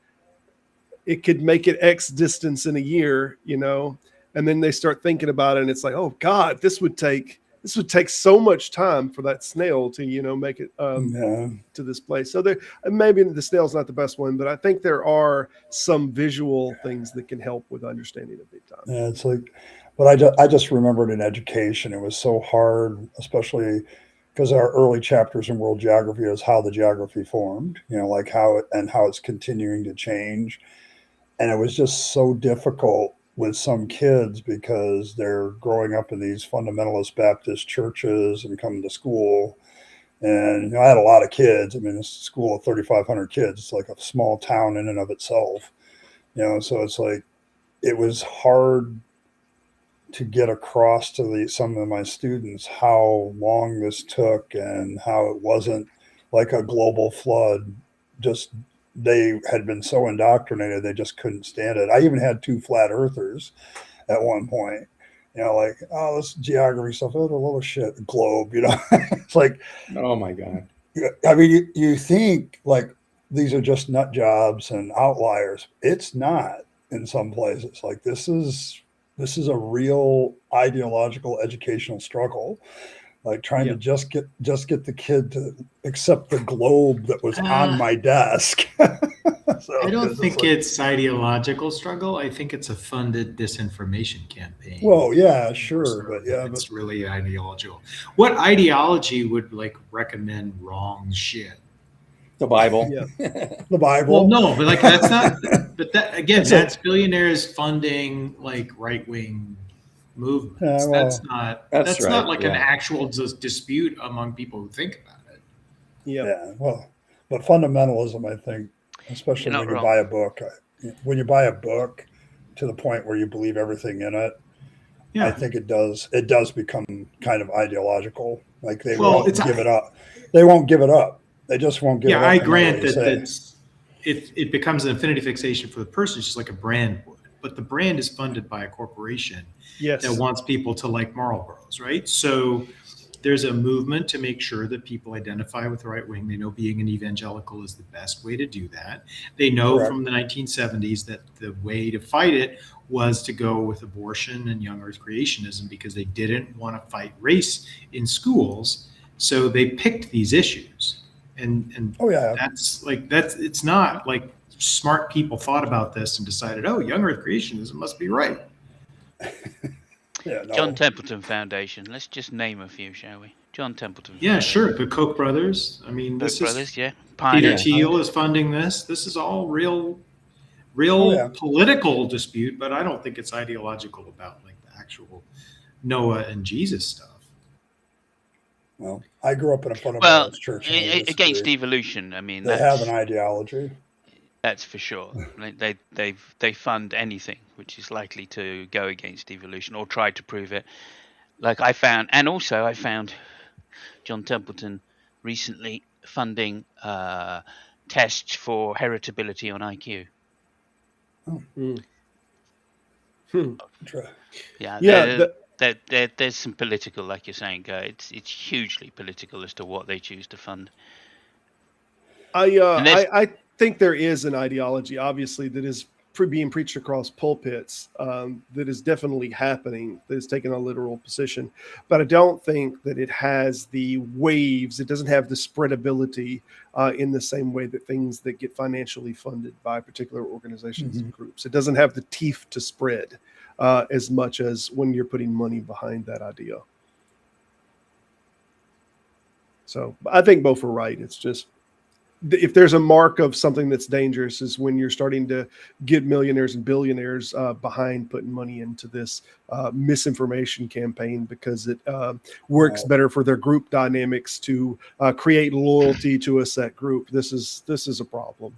it could make it X distance in a year, and then they start thinking about it, and it's like, oh God, this would take so much time for that snail to, make it to this place. So maybe the snail's not the best one, but I think there are some visual things that can help with understanding of deep time. Yeah, it's like, but I just remembered in education, it was so hard, especially because our early chapters in world geography is how the geography formed, like how it's continuing to change. And it was just so difficult with some kids because they're growing up in these fundamentalist Baptist churches and coming to school. And I had a lot of kids. I mean, it's a school of 3,500 kids. It's like a small town in and of itself, so it's like it was hard to get across to some of my students how long this took and how it wasn't like a global flood. Just they had been so indoctrinated, they just couldn't stand it. I even had 2 flat earthers at one point, like, oh, this geography stuff, oh, a little shit, the globe, it's like, Oh my God. I mean, you think like these are just nut jobs and outliers. It's not in some places. Like this is a real ideological educational struggle, like trying to just get the kid to accept the globe that was on my desk. So I don't think it's ideological struggle. I think it's a funded disinformation campaign. Well, yeah, sure, but it's really ideological. What ideology would like recommend wrong shit? The Bible. The Bible. Well, no, but like that's not. But that again, that's billionaires funding like right wing movements. That's not like an actual dispute among people who think about it. Yeah. Well, but fundamentalism, I think, especially when you buy a book, to the point where you believe everything in it, I think it does become kind of ideological. Like they won't give it up. They won't give it up. They just won't give it up. Yeah, I grant that it becomes an affinity fixation for the person, just like a brand would. But the brand is funded by a corporation that wants people to like Marlboros, right? So there's a movement to make sure that people identify with the right wing. They know being an evangelical is the best way to do that. They know from the 1970s that the way to fight it was to go with abortion and young earth creationism because they didn't want to fight race in schools. So they picked these issues. And it's not like smart people thought about this and decided, oh, young earth creationism must be right. John Templeton Foundation. Let's just name a few, shall we? John Templeton. Yeah, sure. The Koch brothers. I mean, Peter Thiel is funding this. This is all real political dispute, but I don't think it's ideological about like the actual Noah and Jesus stuff. Well, I grew up in a fundamentalist church. Against evolution. I mean, they have an ideology. That's for sure. They fund anything which is likely to go against evolution or try to prove it. Like I found John Templeton recently funding tests for heritability on IQ. There's some political, like you're saying, it's hugely political as to what they choose to fund. I think there is an ideology, obviously, that is being preached across pulpits, that is definitely happening, that is taking a literal position. But I don't think that it has the waves. It doesn't have the spreadability in the same way that things that get financially funded by particular organizations and groups. It doesn't have the teeth to spread as much as when you're putting money behind that idea. So I think both are right. It's just, if there's a mark of something that's dangerous is when you're starting to get millionaires and billionaires behind putting money into this misinformation campaign because it works better for their group dynamics to create loyalty to a set group. This is a problem.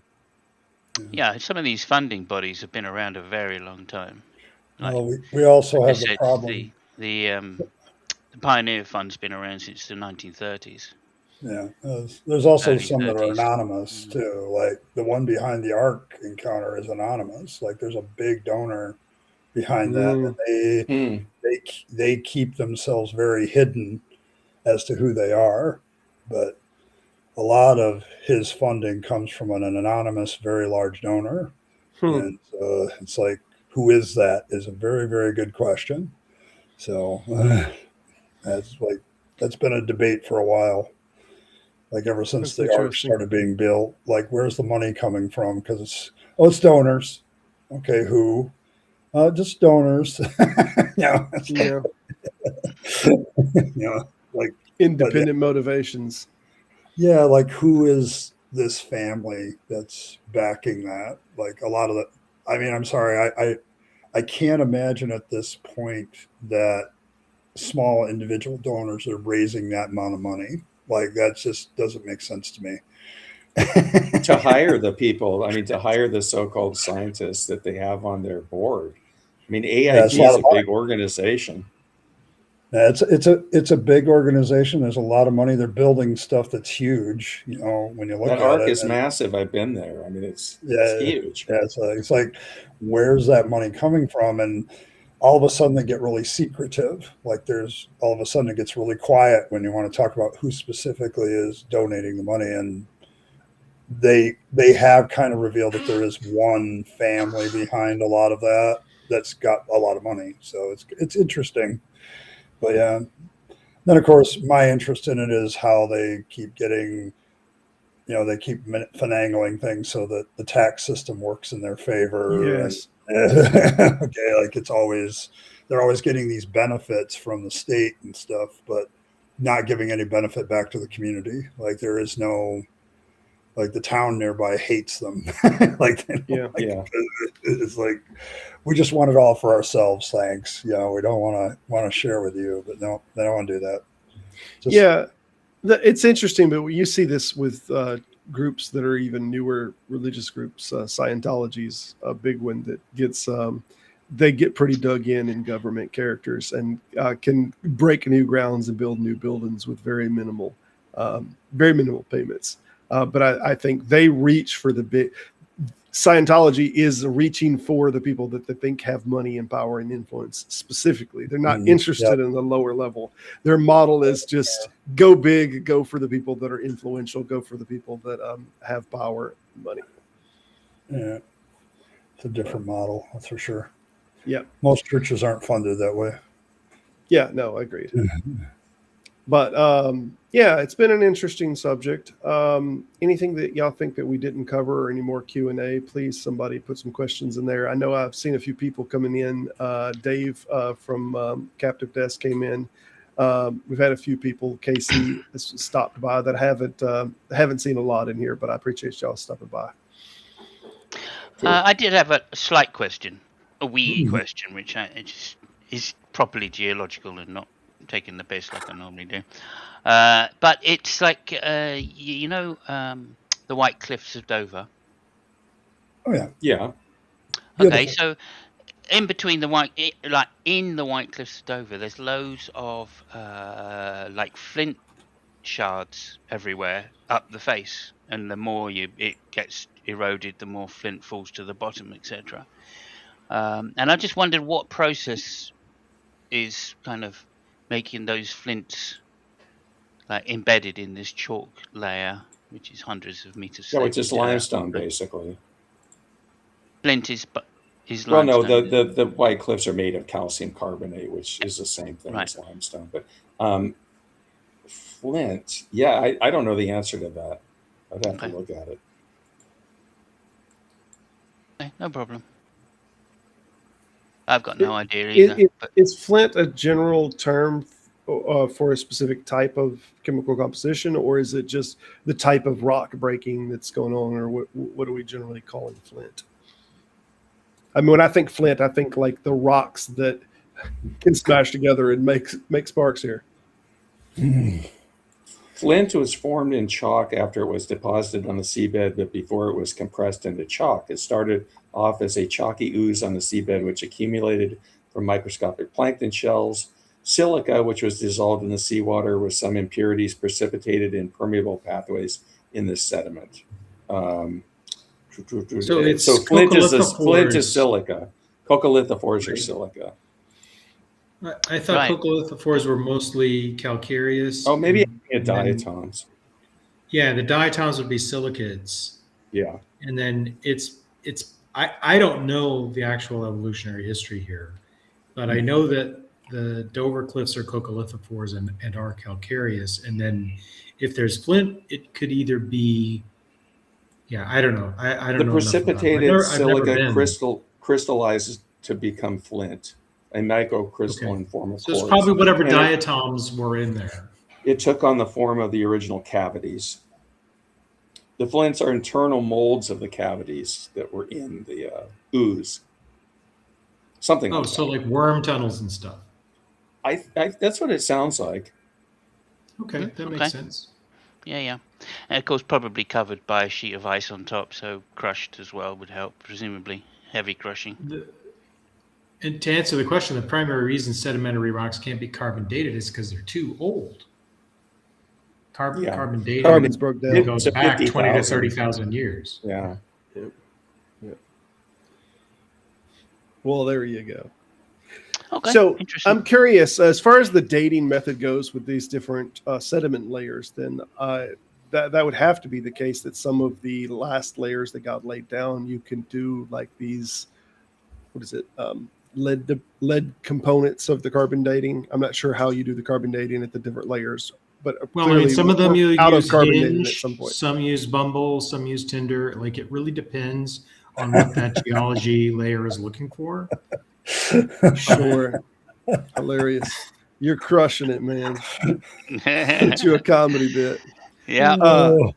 Yeah, some of these funding bodies have been around a very long time. Like, we also have the problem. The Pioneer Fund's been around since the 1930s. Yeah, there's also some that are anonymous too. Like the one behind the Ark encounter is anonymous. Like there's a big donor behind that, and they keep themselves very hidden as to who they are. But a lot of his funding comes from an anonymous, very large donor, and it's like, who is that? Is a very, very good question. So that's been a debate for a while. Like ever since the Ark started being built, like where's the money coming from? Because it's donors. Okay, who? Just donors. Like independent motivations. Yeah, like who is this family that's backing that? Like a lot of the, I mean, I'm sorry, I can't imagine at this point that small individual donors are raising that amount of money. Like that just doesn't make sense to me. To hire the people, I mean, to hire the so-called scientists that they have on their board. I mean, Yeah, it's AIT a lot is of a big organization. Yeah, it's a big organization. There's a lot of money. They're building stuff that's huge. You know, when you look That at arc it, is and massive. I've been there. I mean, it's yeah, huge. yeah, it's like, where's that money coming from? And all of a sudden they get really secretive. Like there's all of a sudden it gets really quiet when you want to talk about who specifically is donating the money. And they have kind of revealed that there is one family behind a lot of that that's got a lot of money. So it's interesting. But yeah, then of course my interest in it is how they keep getting, you know, they keep finagling things so that the tax system works in their favor. And Yes. okay, like it's always, they're always getting these benefits from the state and stuff, but not giving any benefit back to the community. Like there is no, like the town nearby hates them. Like, Yeah. like, Yeah. it's like, we just want it all for ourselves. Thanks. You know, we don't want to share with you, but no, they don't want to do that. Just, Yeah. It's interesting, but you see this with groups that are even newer religious groups. Scientology's a big one that gets, they get pretty dug in government characters and can break new grounds and build new buildings with very minimal payments. But I think they reach for the big. Scientology is reaching for the people that they think have money and power and influence specifically. They're not interested in the lower level. Their model is just go big, go for the people that are influential, go for the people that have power and money. Yeah, it's a different model, that's for sure. Yeah. Most churches aren't funded that way. Yeah, no, agreed. But yeah, it's been an interesting subject. Anything that y'all think that we didn't cover or any more Q&A, please somebody put some questions in there. I know I've seen a few people coming in. Dave from Captive Desk came in. We've had a few people. Casey has stopped by that haven't seen a lot in here, but I appreciate y'all stopping by. I did have a slight question, a wee question, which is properly geological and not taking the piss like I normally do. But it's like, you know, the White Cliffs of Dover. Oh yeah. Yeah. Okay, so in between the White Cliffs of Dover, there's loads of like flint shards everywhere up the face, and the more it gets eroded, the more flint falls to the bottom, etc. And I just wondered what process is kind of making those flints like embedded in this chalk layer, which is hundreds of meters. Yeah, which is limestone, basically. Flint is well, limestone. no, the White Cliffs are made of calcium carbonate, which is the same thing as limestone. But flint, yeah, I don't know the answer to that. I'd have to look at it. Okay, no problem. I've got no idea either. Is flint a general term for a specific type of chemical composition, or is it just the type of rock breaking that's going on, or what are we generally calling flint? I mean, when I think flint, I think like the rocks that can smash together and make sparks here. Flint was formed in chalk after it was deposited on the seabed, but before it was compressed into chalk. It started off as a chalky ooze on the seabed, which accumulated from microscopic plankton shells. Silica, which was dissolved in the seawater with some impurities precipitated in permeable pathways in the sediment. So flint is silica. Coccolithophores are silica. I thought coccolithophores were mostly calcareous. Oh, maybe diatoms. Yeah, the diatoms would be silicates. Yeah. And then I don't know the actual evolutionary history here, but I know that the Dover Cliffs are coccolithophores and are calcareous. And then if there's flint, it could either be, I don't know. I don't know. The precipitated silica crystallizes to become flint, a microcrystalline form of quartz. So it's probably whatever diatoms were in there. it took on the form of the original cavities. The flints are internal molds of the cavities that were in the ooze. Something like so that. like worm tunnels and stuff. I that's what it sounds like. Okay, that okay. makes sense. Yeah. And of course, probably covered by a sheet of ice on top, so crushed as well would help, presumably. Heavy crushing. And to answer the question, the primary reason sedimentary rocks can't be carbon dated is because they're too old. Carbon dating Carbon's broke down. goes To back 20 to 50,000. 30,000 years. Yeah. Yep. Well, there you go. Okay, So interesting. I'm curious, as far as the dating method goes with these different sediment layers, then that would have to be the case that some of the last layers that got laid down, you can do like these, what is it, lead components of the carbon dating. I'm not sure how you do the carbon dating at the different layers, but Well, I mean, some of them you out use of carbon dating Hinge, at some point. some use Bumble, some use Tinder. Like it really depends on what that geology layer is looking for. Sure. Hilarious. You're crushing it, man. Get you a comedy bit. Yeah.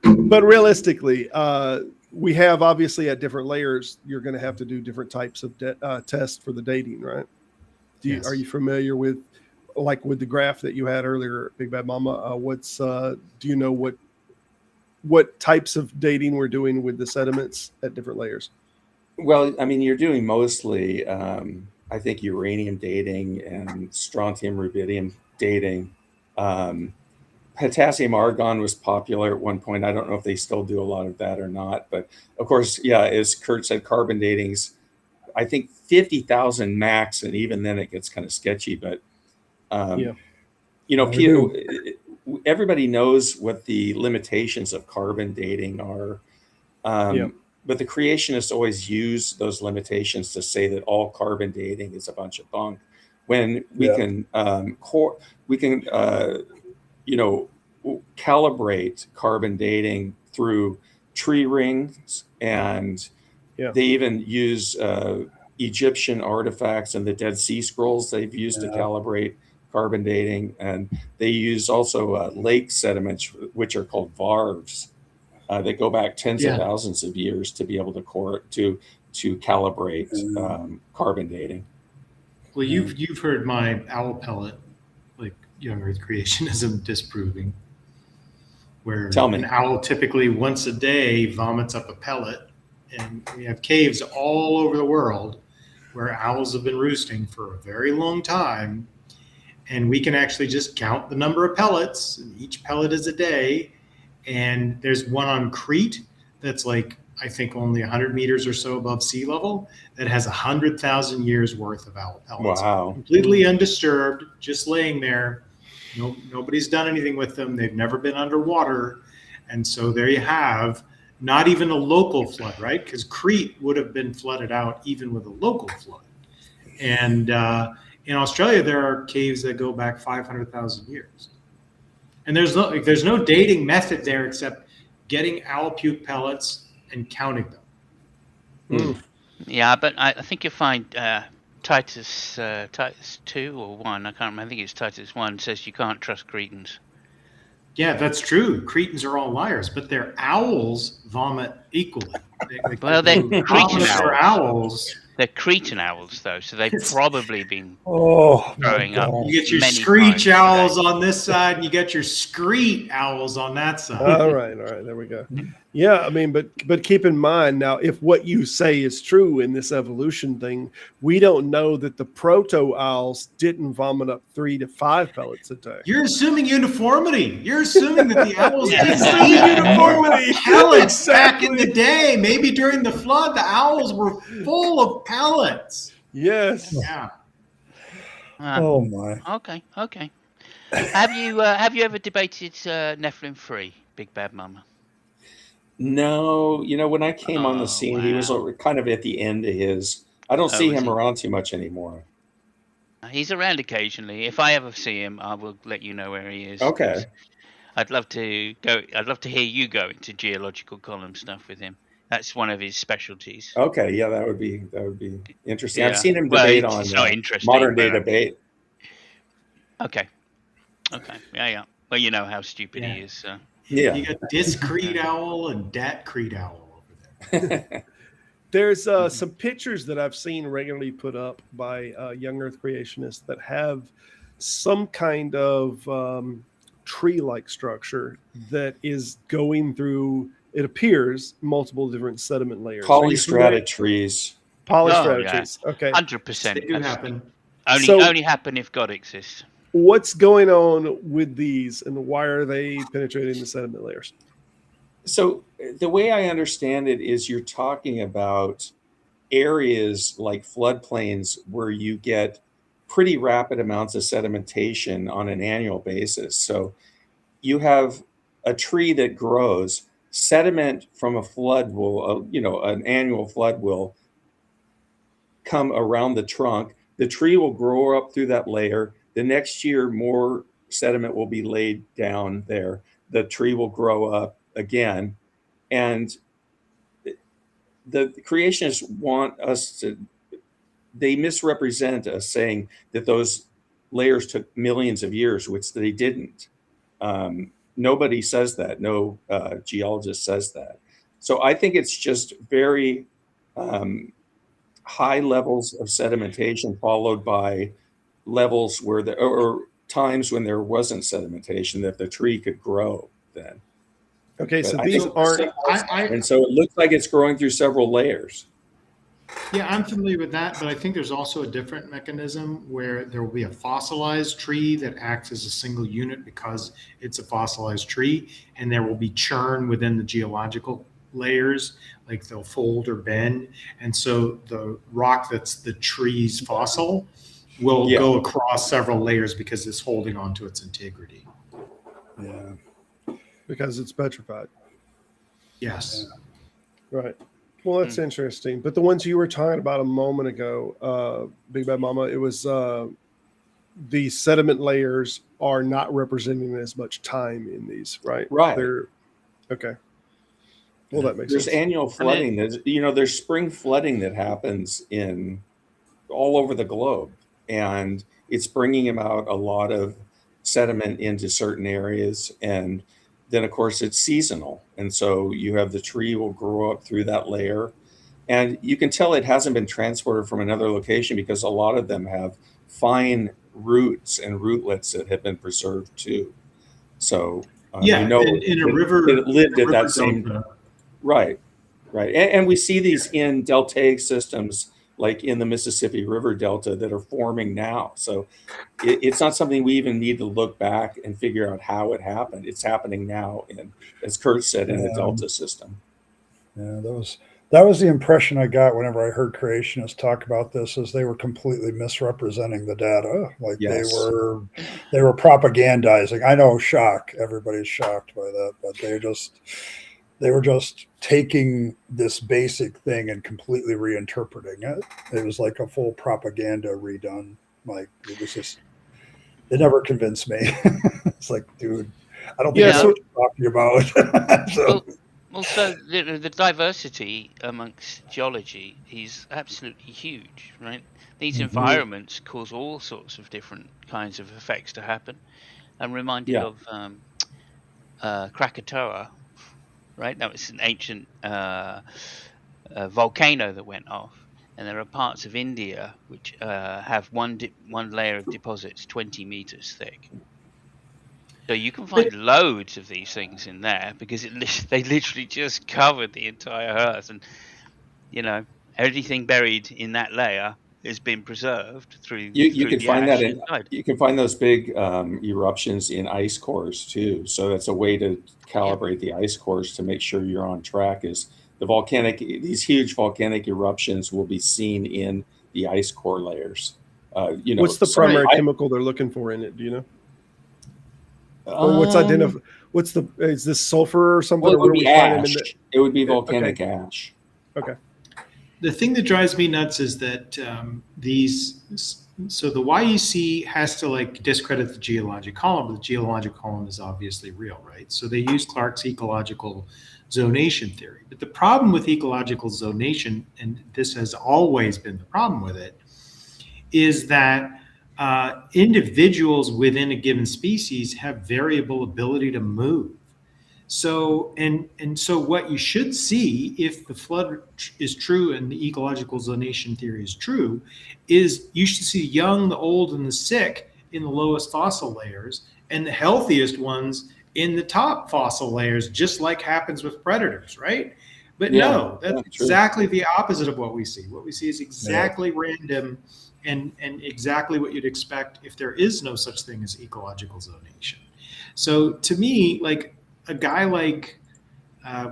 But realistically, we have obviously at different layers, you're going to have to do different types of tests for the dating, right? Yes. Are you familiar with, like with the graph that you had earlier, Big Bad Mama? Do you know what types of dating we're doing with the sediments at different layers? Well, I mean, you're doing mostly, I think, uranium dating and strontium rubidium dating. Potassium argon was popular at one point. I don't know if they still do a lot of that or not. But of course, yeah, as Kurt said, carbon dating's, I think, 50,000 max. And even then it gets kind of sketchy. But, Peter, everybody knows what the limitations of carbon dating are. But the creationists always use those limitations to say that all carbon dating is a bunch of bunk, when we can calibrate carbon dating through tree rings, and they even use Egyptian artifacts and the Dead Sea Scrolls they've used to calibrate carbon dating, and they use also lake sediments, which are called varves. They go back tens of thousands of years to be able to calibrate carbon dating. Well, you've heard my owl pellet, like young Earth creationism disproving, where an owl typically once a day vomits up a pellet, and we have caves all over the world where owls have been roosting for a very long time, and we can actually just count the number of pellets, and each pellet is a day. And there's one on Crete that's like, I think only 100 meters or so above sea level, that has 100,000 years worth of owl pellets. Wow. Completely undisturbed, just laying there. Nobody's done anything with them. They've never been underwater. And so there you have not even a local flood, right? Because Crete would have been flooded out even with a local flood. And in Australia, there are caves that go back 500,000 years. And there's no dating method there except getting owl puke pellets and counting them. Yeah, but I think you'll find Titus 2 or 1, I can't remember, I think it's Titus 1, says you can't trust Cretans. Yeah, that's true. Cretans are all liars, but their owls vomit equally. Well, they're Cretan owls. They're Cretan owls, though, so they've probably been growing up. You get your screech owls on this side, and you get your screet owls on that side. All right, there we go. Yeah, I mean, but keep in mind now, if what you say is true in this evolution thing, we don't know that the proto owls didn't vomit up 3 to 5 pellets a day. You're assuming uniformity. You're assuming that the owls didn't eat uniformity pellets back in the day. Maybe during the flood, the owls were full of pellets. Yes. Yeah. Oh my. Okay. Have you ever debated Nephilim free, Big Bad Mama? No, when I came on the scene, he was kind of at the end of his. I don't see him around too much anymore. He's around occasionally. If I ever see him, I will let you know where he is. Okay. I'd love to go. I'd love to hear you go into geological column stuff with him. That's one of his specialties. Okay, yeah, that would be interesting. Yeah. I've seen him debate on modern day debate. Okay. Yeah. Well, you know how stupid Yeah. he is. So. Yeah. You got discrete owl and datcrete owl over there. There's some pictures that I've seen regularly put up by young Earth creationists that have some kind of tree-like structure that is going through, it appears, multiple different sediment layers. Are you familiar? Polystrata trees. Polystrata Oh, yeah. trees. Okay. 100%. They do happen. Only happen if God exists. What's going on with these, and why are they penetrating the sediment layers? So the way I understand it is you're talking about areas like floodplains where you get pretty rapid amounts of sedimentation on an annual basis. So you have a tree that grows, sediment from a flood will, an annual flood will come around the trunk. The tree will grow up through that layer. The next year, more sediment will be laid down there. The tree will grow up again. And the creationists want us to, they misrepresent us saying that those layers took millions of years, which they didn't. Nobody says that. No geologist says that. So I think it's just very high levels of sedimentation followed by levels where or times when there wasn't sedimentation that the tree could grow then. Okay, But so I these think- aren't. and so it looks like it's growing through several layers. Yeah, I'm familiar with that, but I think there's also a different mechanism where there will be a fossilized tree that acts as a single unit because it's a fossilized tree, and there will be churn within the geological layers, like they'll fold or bend, and so the rock that's the tree's fossil will Yeah. go across several layers because it's holding on to its integrity. Yeah. Because it's petrified. Yes. Right. Well, that's interesting. But the ones you were talking about a moment ago, Big Bad Mama, it was the sediment layers are not representing as much time in these, right? Right. They're okay. Well, that makes There's sense. annual flooding. There's spring flooding that happens in all over the globe, and it's bringing out a lot of sediment into certain areas. And then, of course, it's seasonal, and so you have the tree will grow up through that layer, and you can tell it hasn't been transported from another location because a lot of them have fine roots and rootlets that have been preserved too. So Yeah, you know in a river, it lived at river that same. delta. Right. And we see these in deltaic systems like in the Mississippi River Delta that are forming now. So it's not something we even need to look back and figure out how it happened. It's happening now, in, as Kurt said, in the delta system. Yeah, that was the impression I got whenever I heard creationists talk about this, is they were completely misrepresenting the data. Like Yes. they were propagandizing. I know, shock. Everybody's shocked by that, but they were just taking this basic thing and completely reinterpreting it. It was like a full propaganda redone. Like it was just, it never convinced me. It's like, dude, I don't think Yeah, I know what you're talking about. So, Also, the diversity amongst geology is absolutely huge, right? These environments cause all sorts of different kinds of effects to happen. I'm reminded of Krakatoa, right? That was an ancient volcano that went off, and there are parts of India which have one layer of deposits 20 meters thick. So you can find loads of these things in there because they literally just covered the entire Earth, and everything buried in that layer has been preserved through. You can the find ash that inside. you can find those big eruptions in ice cores too. So that's a way to calibrate the ice cores to make sure you're on track. Is these huge volcanic eruptions will be seen in the ice core layers. What's the primary chemical they're looking for in it? Do you know? Or what's identified? Is this sulfur or something? Well, it would be ash. It would be volcanic ash. Okay. The thing that drives me nuts is that so the YEC has to discredit the geologic column, but the geologic column is obviously real, right? So they use Clark's ecological zonation theory. But the problem with ecological zonation, and this has always been the problem with it, is that individuals within a given species have variable ability to move. So, and so what you should see, if the flood is true and the ecological zonation theory is true, is you should see young, the old, and the sick in the lowest fossil layers, and the healthiest ones in the top fossil layers, just like happens with predators, right? But no, that's exactly the opposite of what we see. What we see is exactly random and exactly what you'd expect if there is no such thing as ecological zonation. So to me, like, a guy like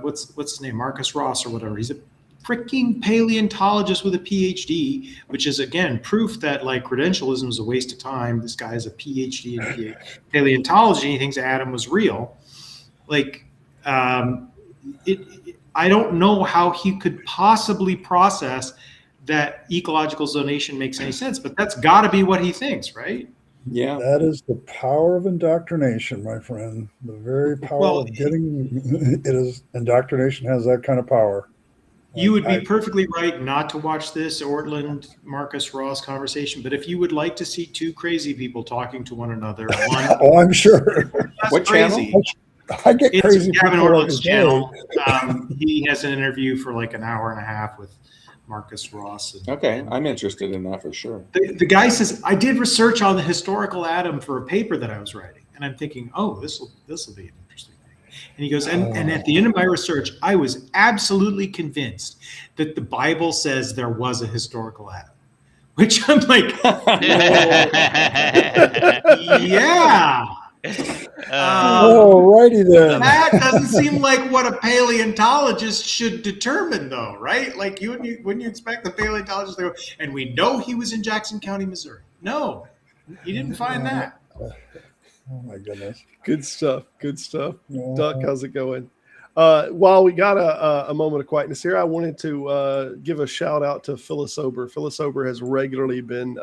what's his name, Marcus Ross or whatever, he's a freaking paleontologist with a PhD, which is again proof that like credentialism is a waste of time. This guy has a PhD in paleontology and he thinks Adam was real. Like I don't know how he could possibly process that ecological zonation makes any sense, but that's got to be what he thinks, right? Yeah. That is the power of indoctrination, my friend. The very power of getting it is indoctrination has that kind of power. You would be perfectly right not to watch this Ortland Marcus Ross conversation, but if you would like to see two crazy people talking to one another, one, oh, I'm sure. What crazy. channel? I get crazy. It's Gavin Ortland's channel. He has an interview for like an hour and a half with Marcus Ross. Okay, I'm interested in that for sure. The guy says, I did research on the historical atom for a paper that I was writing. And I'm thinking, oh, this will be an interesting thing. And he goes, and at the end of my research, I was absolutely convinced that the Bible says there was a historical atom. Which I'm like, yeah. Alrighty then. That doesn't seem like what a paleontologist should determine, though, right? Like, wouldn't you expect the paleontologist to go, and we know he was in Jackson County, Missouri? No, you didn't find that. Oh my goodness. Good stuff. Good stuff. Duck, how's it going? While we got a moment of quietness here, I wanted to give a shout out to Phyllis Ober. Phyllis Ober has regularly been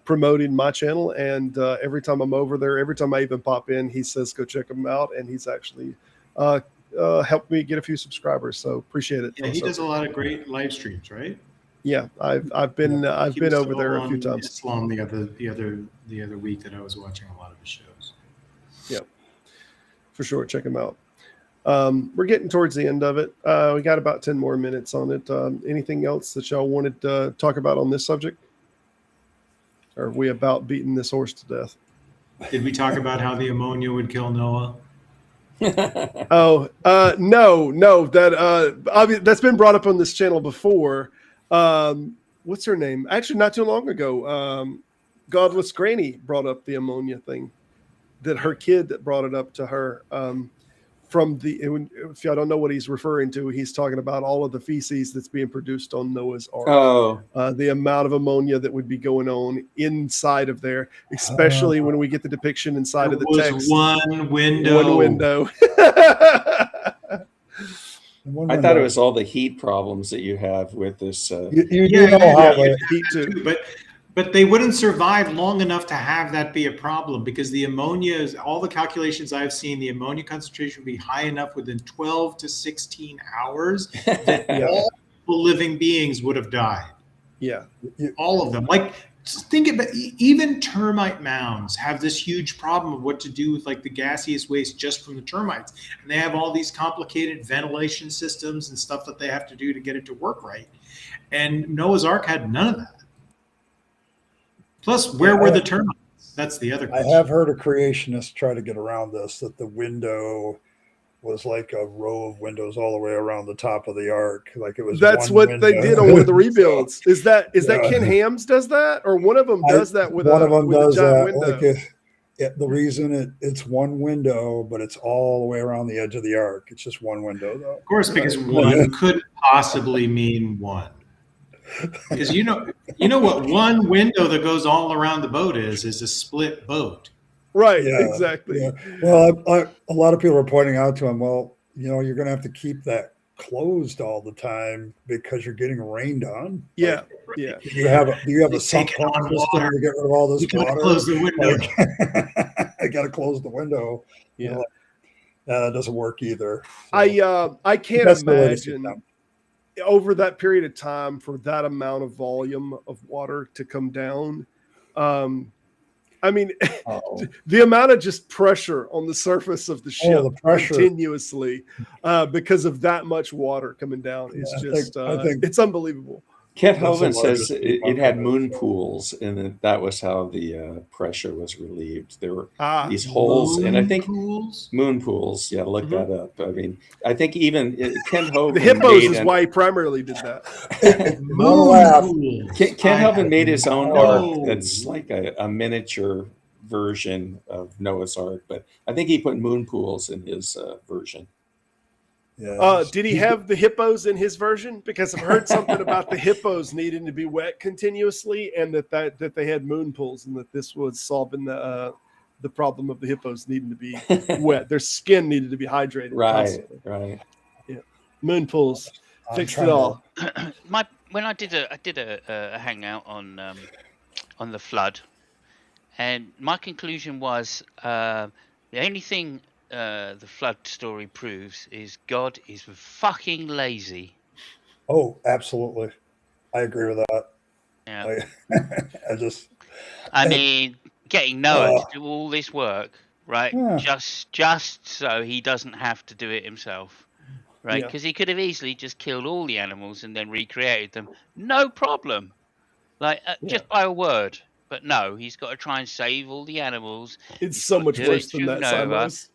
promoting my channel, and every time I'm over there, every time I even pop in, he says go check him out, and he's actually helped me get a few subscribers. So appreciate it. Yeah, he does a lot of great live streams, right? Yeah, I've been over there a few times. Islam the other week that I was watching a lot of his shows. Yeah, for sure. Check him out. We're getting towards the end of it. We got about 10 more minutes on it. Anything else that y'all wanted to talk about on this subject? Or are we about beating this horse to death? Did we talk about how the ammonia would kill Noah? No. That's been brought up on this channel before. What's her name? Actually, not too long ago, Godless Granny brought up the ammonia thing. That her kid brought it up to her. If y'all don't know what he's referring to, he's talking about all of the feces that's being produced on Noah's Ark. Oh, the amount of ammonia that would be going on inside of there, especially when we get the depiction inside of the text. One window. One window. I thought it was all the heat problems that you have with this. You know how heat too. But they wouldn't survive long enough to have that be a problem, because the ammonia is, all the calculations I've seen, the ammonia concentration would be high enough within 12 to 16 hours that all living beings would have died. Yeah. All of them. Like, just think about, even termite mounds have this huge problem of what to do with like the gaseous waste just from the termites. And they have all these complicated ventilation systems and stuff that they have to do to get it to work right. And Noah's Ark had none of that. Plus, where were the termites? That's the other question. I have heard a creationist try to get around this, that the window was like a row of windows all the way around the top of the ark. Like it was. That's what window. They did on one of the rebuilds. Is that Ken Hams does that, or one of them does that with one of them does that? Window? Like the reason it's one window, but it's all the way around the edge of the ark. It's just one window, though. Of course, because one couldn't possibly mean one. Because you know what one window that goes all around the boat is a split boat. Right, exactly. Yeah. Well, a lot of people are pointing out to him, well, you're going to have to keep that closed all the time because you're getting rained on. Yeah, like, yeah. Do you have a sump pump system to get rid of all this water? Close the window. I got to close the window. Yeah, that doesn't work either. So, I can't imagine over that period of time for that amount of volume of water to come down. I mean, Uh-oh. the amount of just pressure on the surface of the ship the pressure. continuously because of that much water coming down is just, I think it's unbelievable. Kent That's the Hovind says largest it had moon volcano. pools, and that was how the pressure was relieved. There were these Moon holes, and I think pools? moon pools. Yeah, look Mhm. that up. I mean, I think even Kent Hovind The hippos made is why he primarily did that. Moon laugh. pools. Kent I Hovind made his own no. ark that's like a miniature version of Noah's Ark, but I think he put moon pools in his version. Yeah. Did he have the hippos in his version? Because I've heard something about the hippos needing to be wet continuously, and that they had moon pools, and that this was solving the problem of the hippos needing to be wet. Their skin needed to be hydrated. Right, Constantly. right. Yeah, moon pools I'm fixed trying it to- all. When I did a hangout on the flood, and my conclusion was the only thing the flood story proves is God is fucking lazy. Oh, absolutely. I agree with that. Yeah. I mean, getting Noah to do all this work, right? Yeah. Just so he doesn't have to do it himself, right? Yeah. Because he could have easily just killed all the animals and then recreated them, no problem. Like just by a word. But no, he's got to try and save all the animals. It's so much worse than that, Nova. Simos.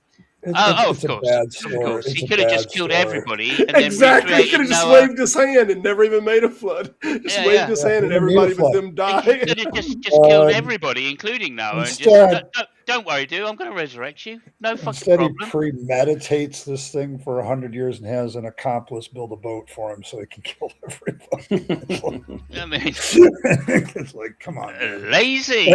It's Of a course. bad story. Of course. He It's a could have bad just killed story. everybody and then Exactly. He could recreated have just Noah. waved his hand and never even made a flood. Just Yeah, waved yeah. his Yeah, hand and he didn't need everybody a with flood. them He die. could have just killed everybody, including Noah, and instead- just don't worry, dude. I'm going to resurrect you. No fucking Instead, problem. he premeditates this thing for 100 years and has an accomplice build a boat for him so he can kill everybody. I mean, It's like, come on, man. lazy.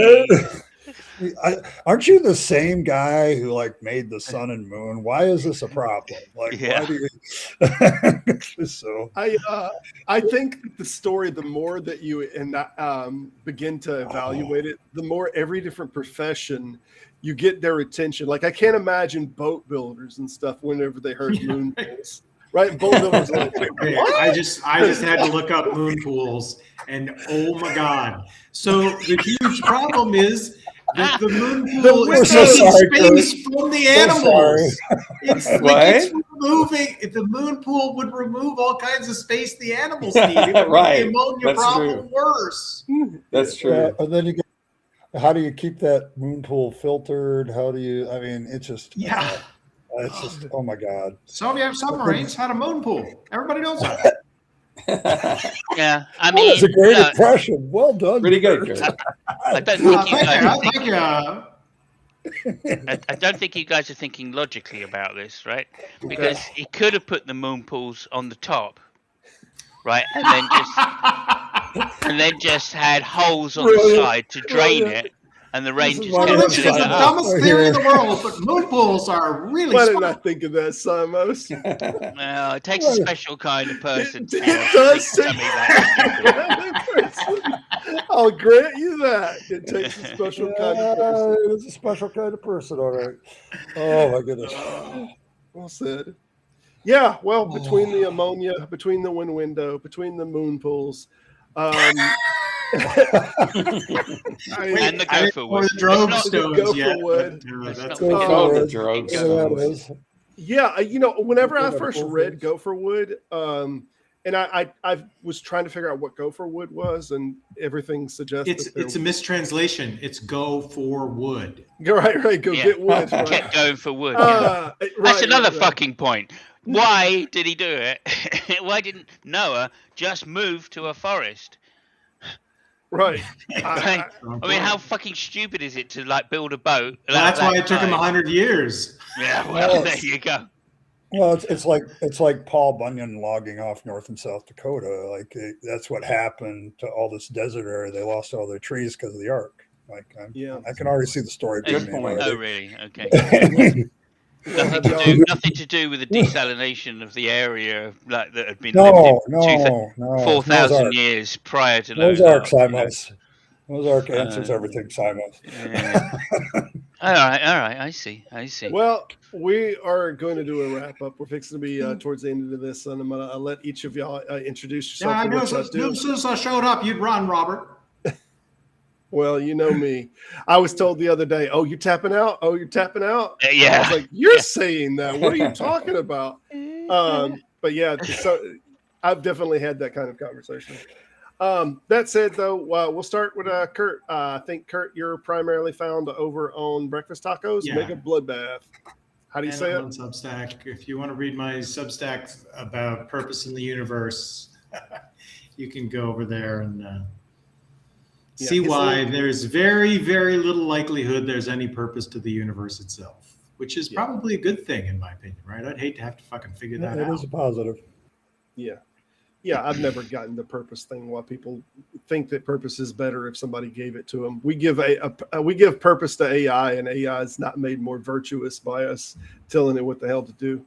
Aren't you the same guy who like made the sun and moon? Why is this a problem? Like, Yeah. why do you? So I think the story, the more that you begin to evaluate it, the more every different profession you get their attention. Like I can't imagine boat builders and stuff whenever they heard moon pools, right? Boat builders are like, Okay, what? I just had to look up moon pools, and oh my god! So the huge problem is that the moon pool We're is so taking sorry, space from the animals. It's What? like it's removing. If the moon pool would remove all kinds of space the animals need, it would Right. make the ammonia That's problem true. worse. That's true. and then you get. How do you keep that moon pool filtered? How do you? I mean, it's just Yeah. It's just oh my god. Soviet submarines had a moon pool. Everybody knows that. Yeah, I Well, mean, that's a great look, impression. Well done. Pretty good, Kurt. Kurt. I don't think you guys are Thank you. I don't think you guys are thinking logically about this, right? Because he could have put the moon pools on the top, right, and then just had holes on the Brilliant. side to drain Brilliant. it, and the rain This is just why kept we Which is have the filling it up. dumbest theory in the world, but moon pools are really Why didn't I smart. think of that, Simos? Well, it takes a special kind of person to It does think take something that stupid. I'll grant you that. It takes a special kind of person. It's a special kind of person, all right. Oh my goodness. Well said. Yeah, well, between the ammonia, between the wind window, between the moon pools, And the I didn't gopher know wood. the drogue It's not- stones Gopher yet. wood. but, It's that's not- okay. Oh, the Oh, drogues. Yeah, that is. yeah, whenever I Yeah, first gopher read woods. gopher wood, and I was trying to figure out what gopher wood was, and everything suggests It's a mistranslation. It's go for wood. right. Go Yeah. get wood. Kept Right. going for wood. Yeah. That's another right. fucking point. Why did he do it? Why didn't Noah just move to a forest? Right. I mean, how fucking stupid is it to like build a boat? Well, that's why it took him size? 100 years. Yeah, well, Well, there you go. Well, it's like Paul Bunyan logging off North and South Dakota. Like that's what happened to all this desert area. They lost all their trees because of the ark. Like Yeah. I can already see the story. Good being point. made Oh, already. really? Okay. Have Nothing to do with the desalination of the area like that had been No, lived in no. 4,000 Noah's years prior to Noah's Noah's Ark, Ark, you know. Simons. Noah's Ark answers everything, Simons. Yeah. all right. I see. Well, we are going to do a wrap up. We're fixing to be towards the end of this, and I'm going to let each of y'all introduce Yeah, yourself. I and knew what y'all as do. soon as I showed up, you'd run, Robert. Well, you know me. I was told the other day, "Oh, you're tapping out. Oh, you're tapping out." Yeah. I was like, "You're saying that? What are you talking about?" But yeah, so I've definitely had that kind of conversation. That said, though, we'll start with Kurt. I think Kurt, you're primarily found over on Breakfast Tacos, Yeah. Mega Bloodbath. How do you And say I'm it? on Substack. If you want to read my Substack about purpose in the universe, you can go over there and see why there's very, very little likelihood there's any purpose to the universe itself, which is probably a good thing in my opinion, right? I'd hate to have to fucking figure that out. It is a positive. Yeah. Yeah, I've never gotten the purpose thing. Why people think that purpose is better if somebody gave it to them. We give we give purpose to AI, and AI is not made more virtuous by us telling it what the hell to do.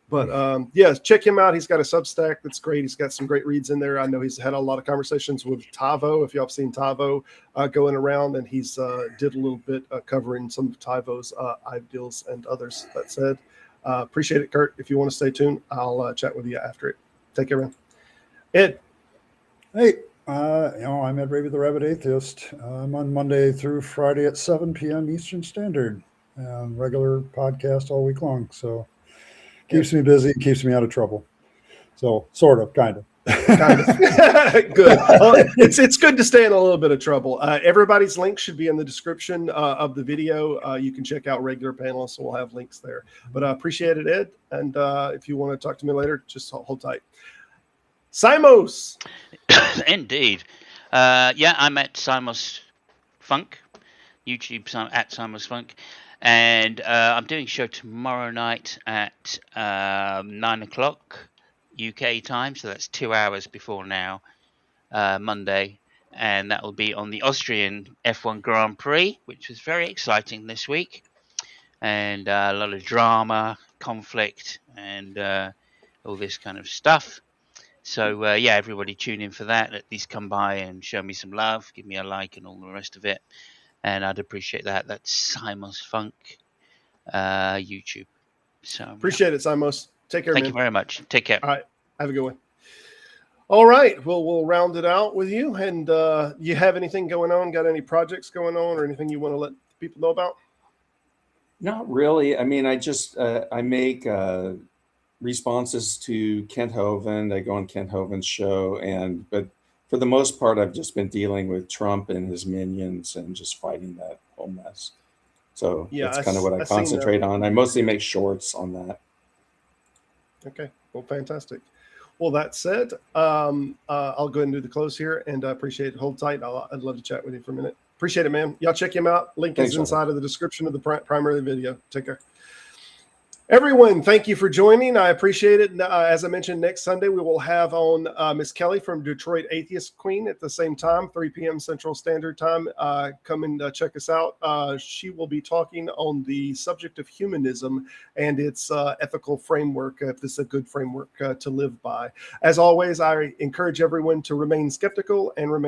But yeah, check him out. He's got a Substack that's great. He's got some great reads in there. I know he's had a lot of conversations with Tavo. If y'all have seen Tavo going around, and he's did a little bit covering some of Tavo's ideals and others. That said, appreciate it, Kurt. If you want to stay tuned, I'll chat with you after it. Take care, man. Ed. Hey, I'm Ed Raby, the Rabbit Atheist. I'm on Monday through Friday at 7 p.m. Eastern Standard. Regular podcast all week long. So keeps me busy, keeps me out of trouble. So sort of, kind of. Kind of. Good. Well, it's good to stay in a little bit of trouble. Everybody's link should be in the description of the video. You can check out regular panelists, so we'll have links there. But I appreciate it, Ed. And if you want to talk to me later, just hold tight. Simos. Indeed. Yeah, I'm at Simos Funk, YouTube at Simos Funk. And I'm doing a show tomorrow night at 9 o'clock UK time. So that's 2 hours before now, Monday. And that will be on the Austrian F1 Grand Prix, which was very exciting this week. And a lot of drama, conflict, and all this kind of stuff. So, yeah, everybody tune in for that. At least come by and show me some love, give me a like and all the rest of it. And I'd appreciate that. That's Simos Funk YouTube. So appreciate it, Simos. Take care, Thank man. you very much. Take care. All right. Have a good one. All right. Well, we'll round it out with you. And you have anything going on? Got any projects going on or anything you want to let people know about? Not really. I mean, I just, I make responses to Kent Hovind. I go on Kent Hovind's show, but for the most part, I've just been dealing with Trump and his minions and just fighting that whole mess. So yeah, that's kind of what I concentrate on. I mostly make shorts on that. Okay. Well, fantastic. Well, that said, I'll go ahead and do the close here, and I appreciate it. Hold tight. I'd love to chat with you for a minute. Appreciate it, man. Y'all check him out. Link is inside of the description of the primary video. Take care. Everyone, thank you for joining. I appreciate it. As I mentioned, next Sunday, we will have on Miss Kelly from Detroit Atheist Queen at the same time, 3 p.m. Central Standard Time. Come and check us out. She will be talking on the subject of humanism and its ethical framework, if this is a good framework to live by. As always, I encourage everyone to remain skeptical and remain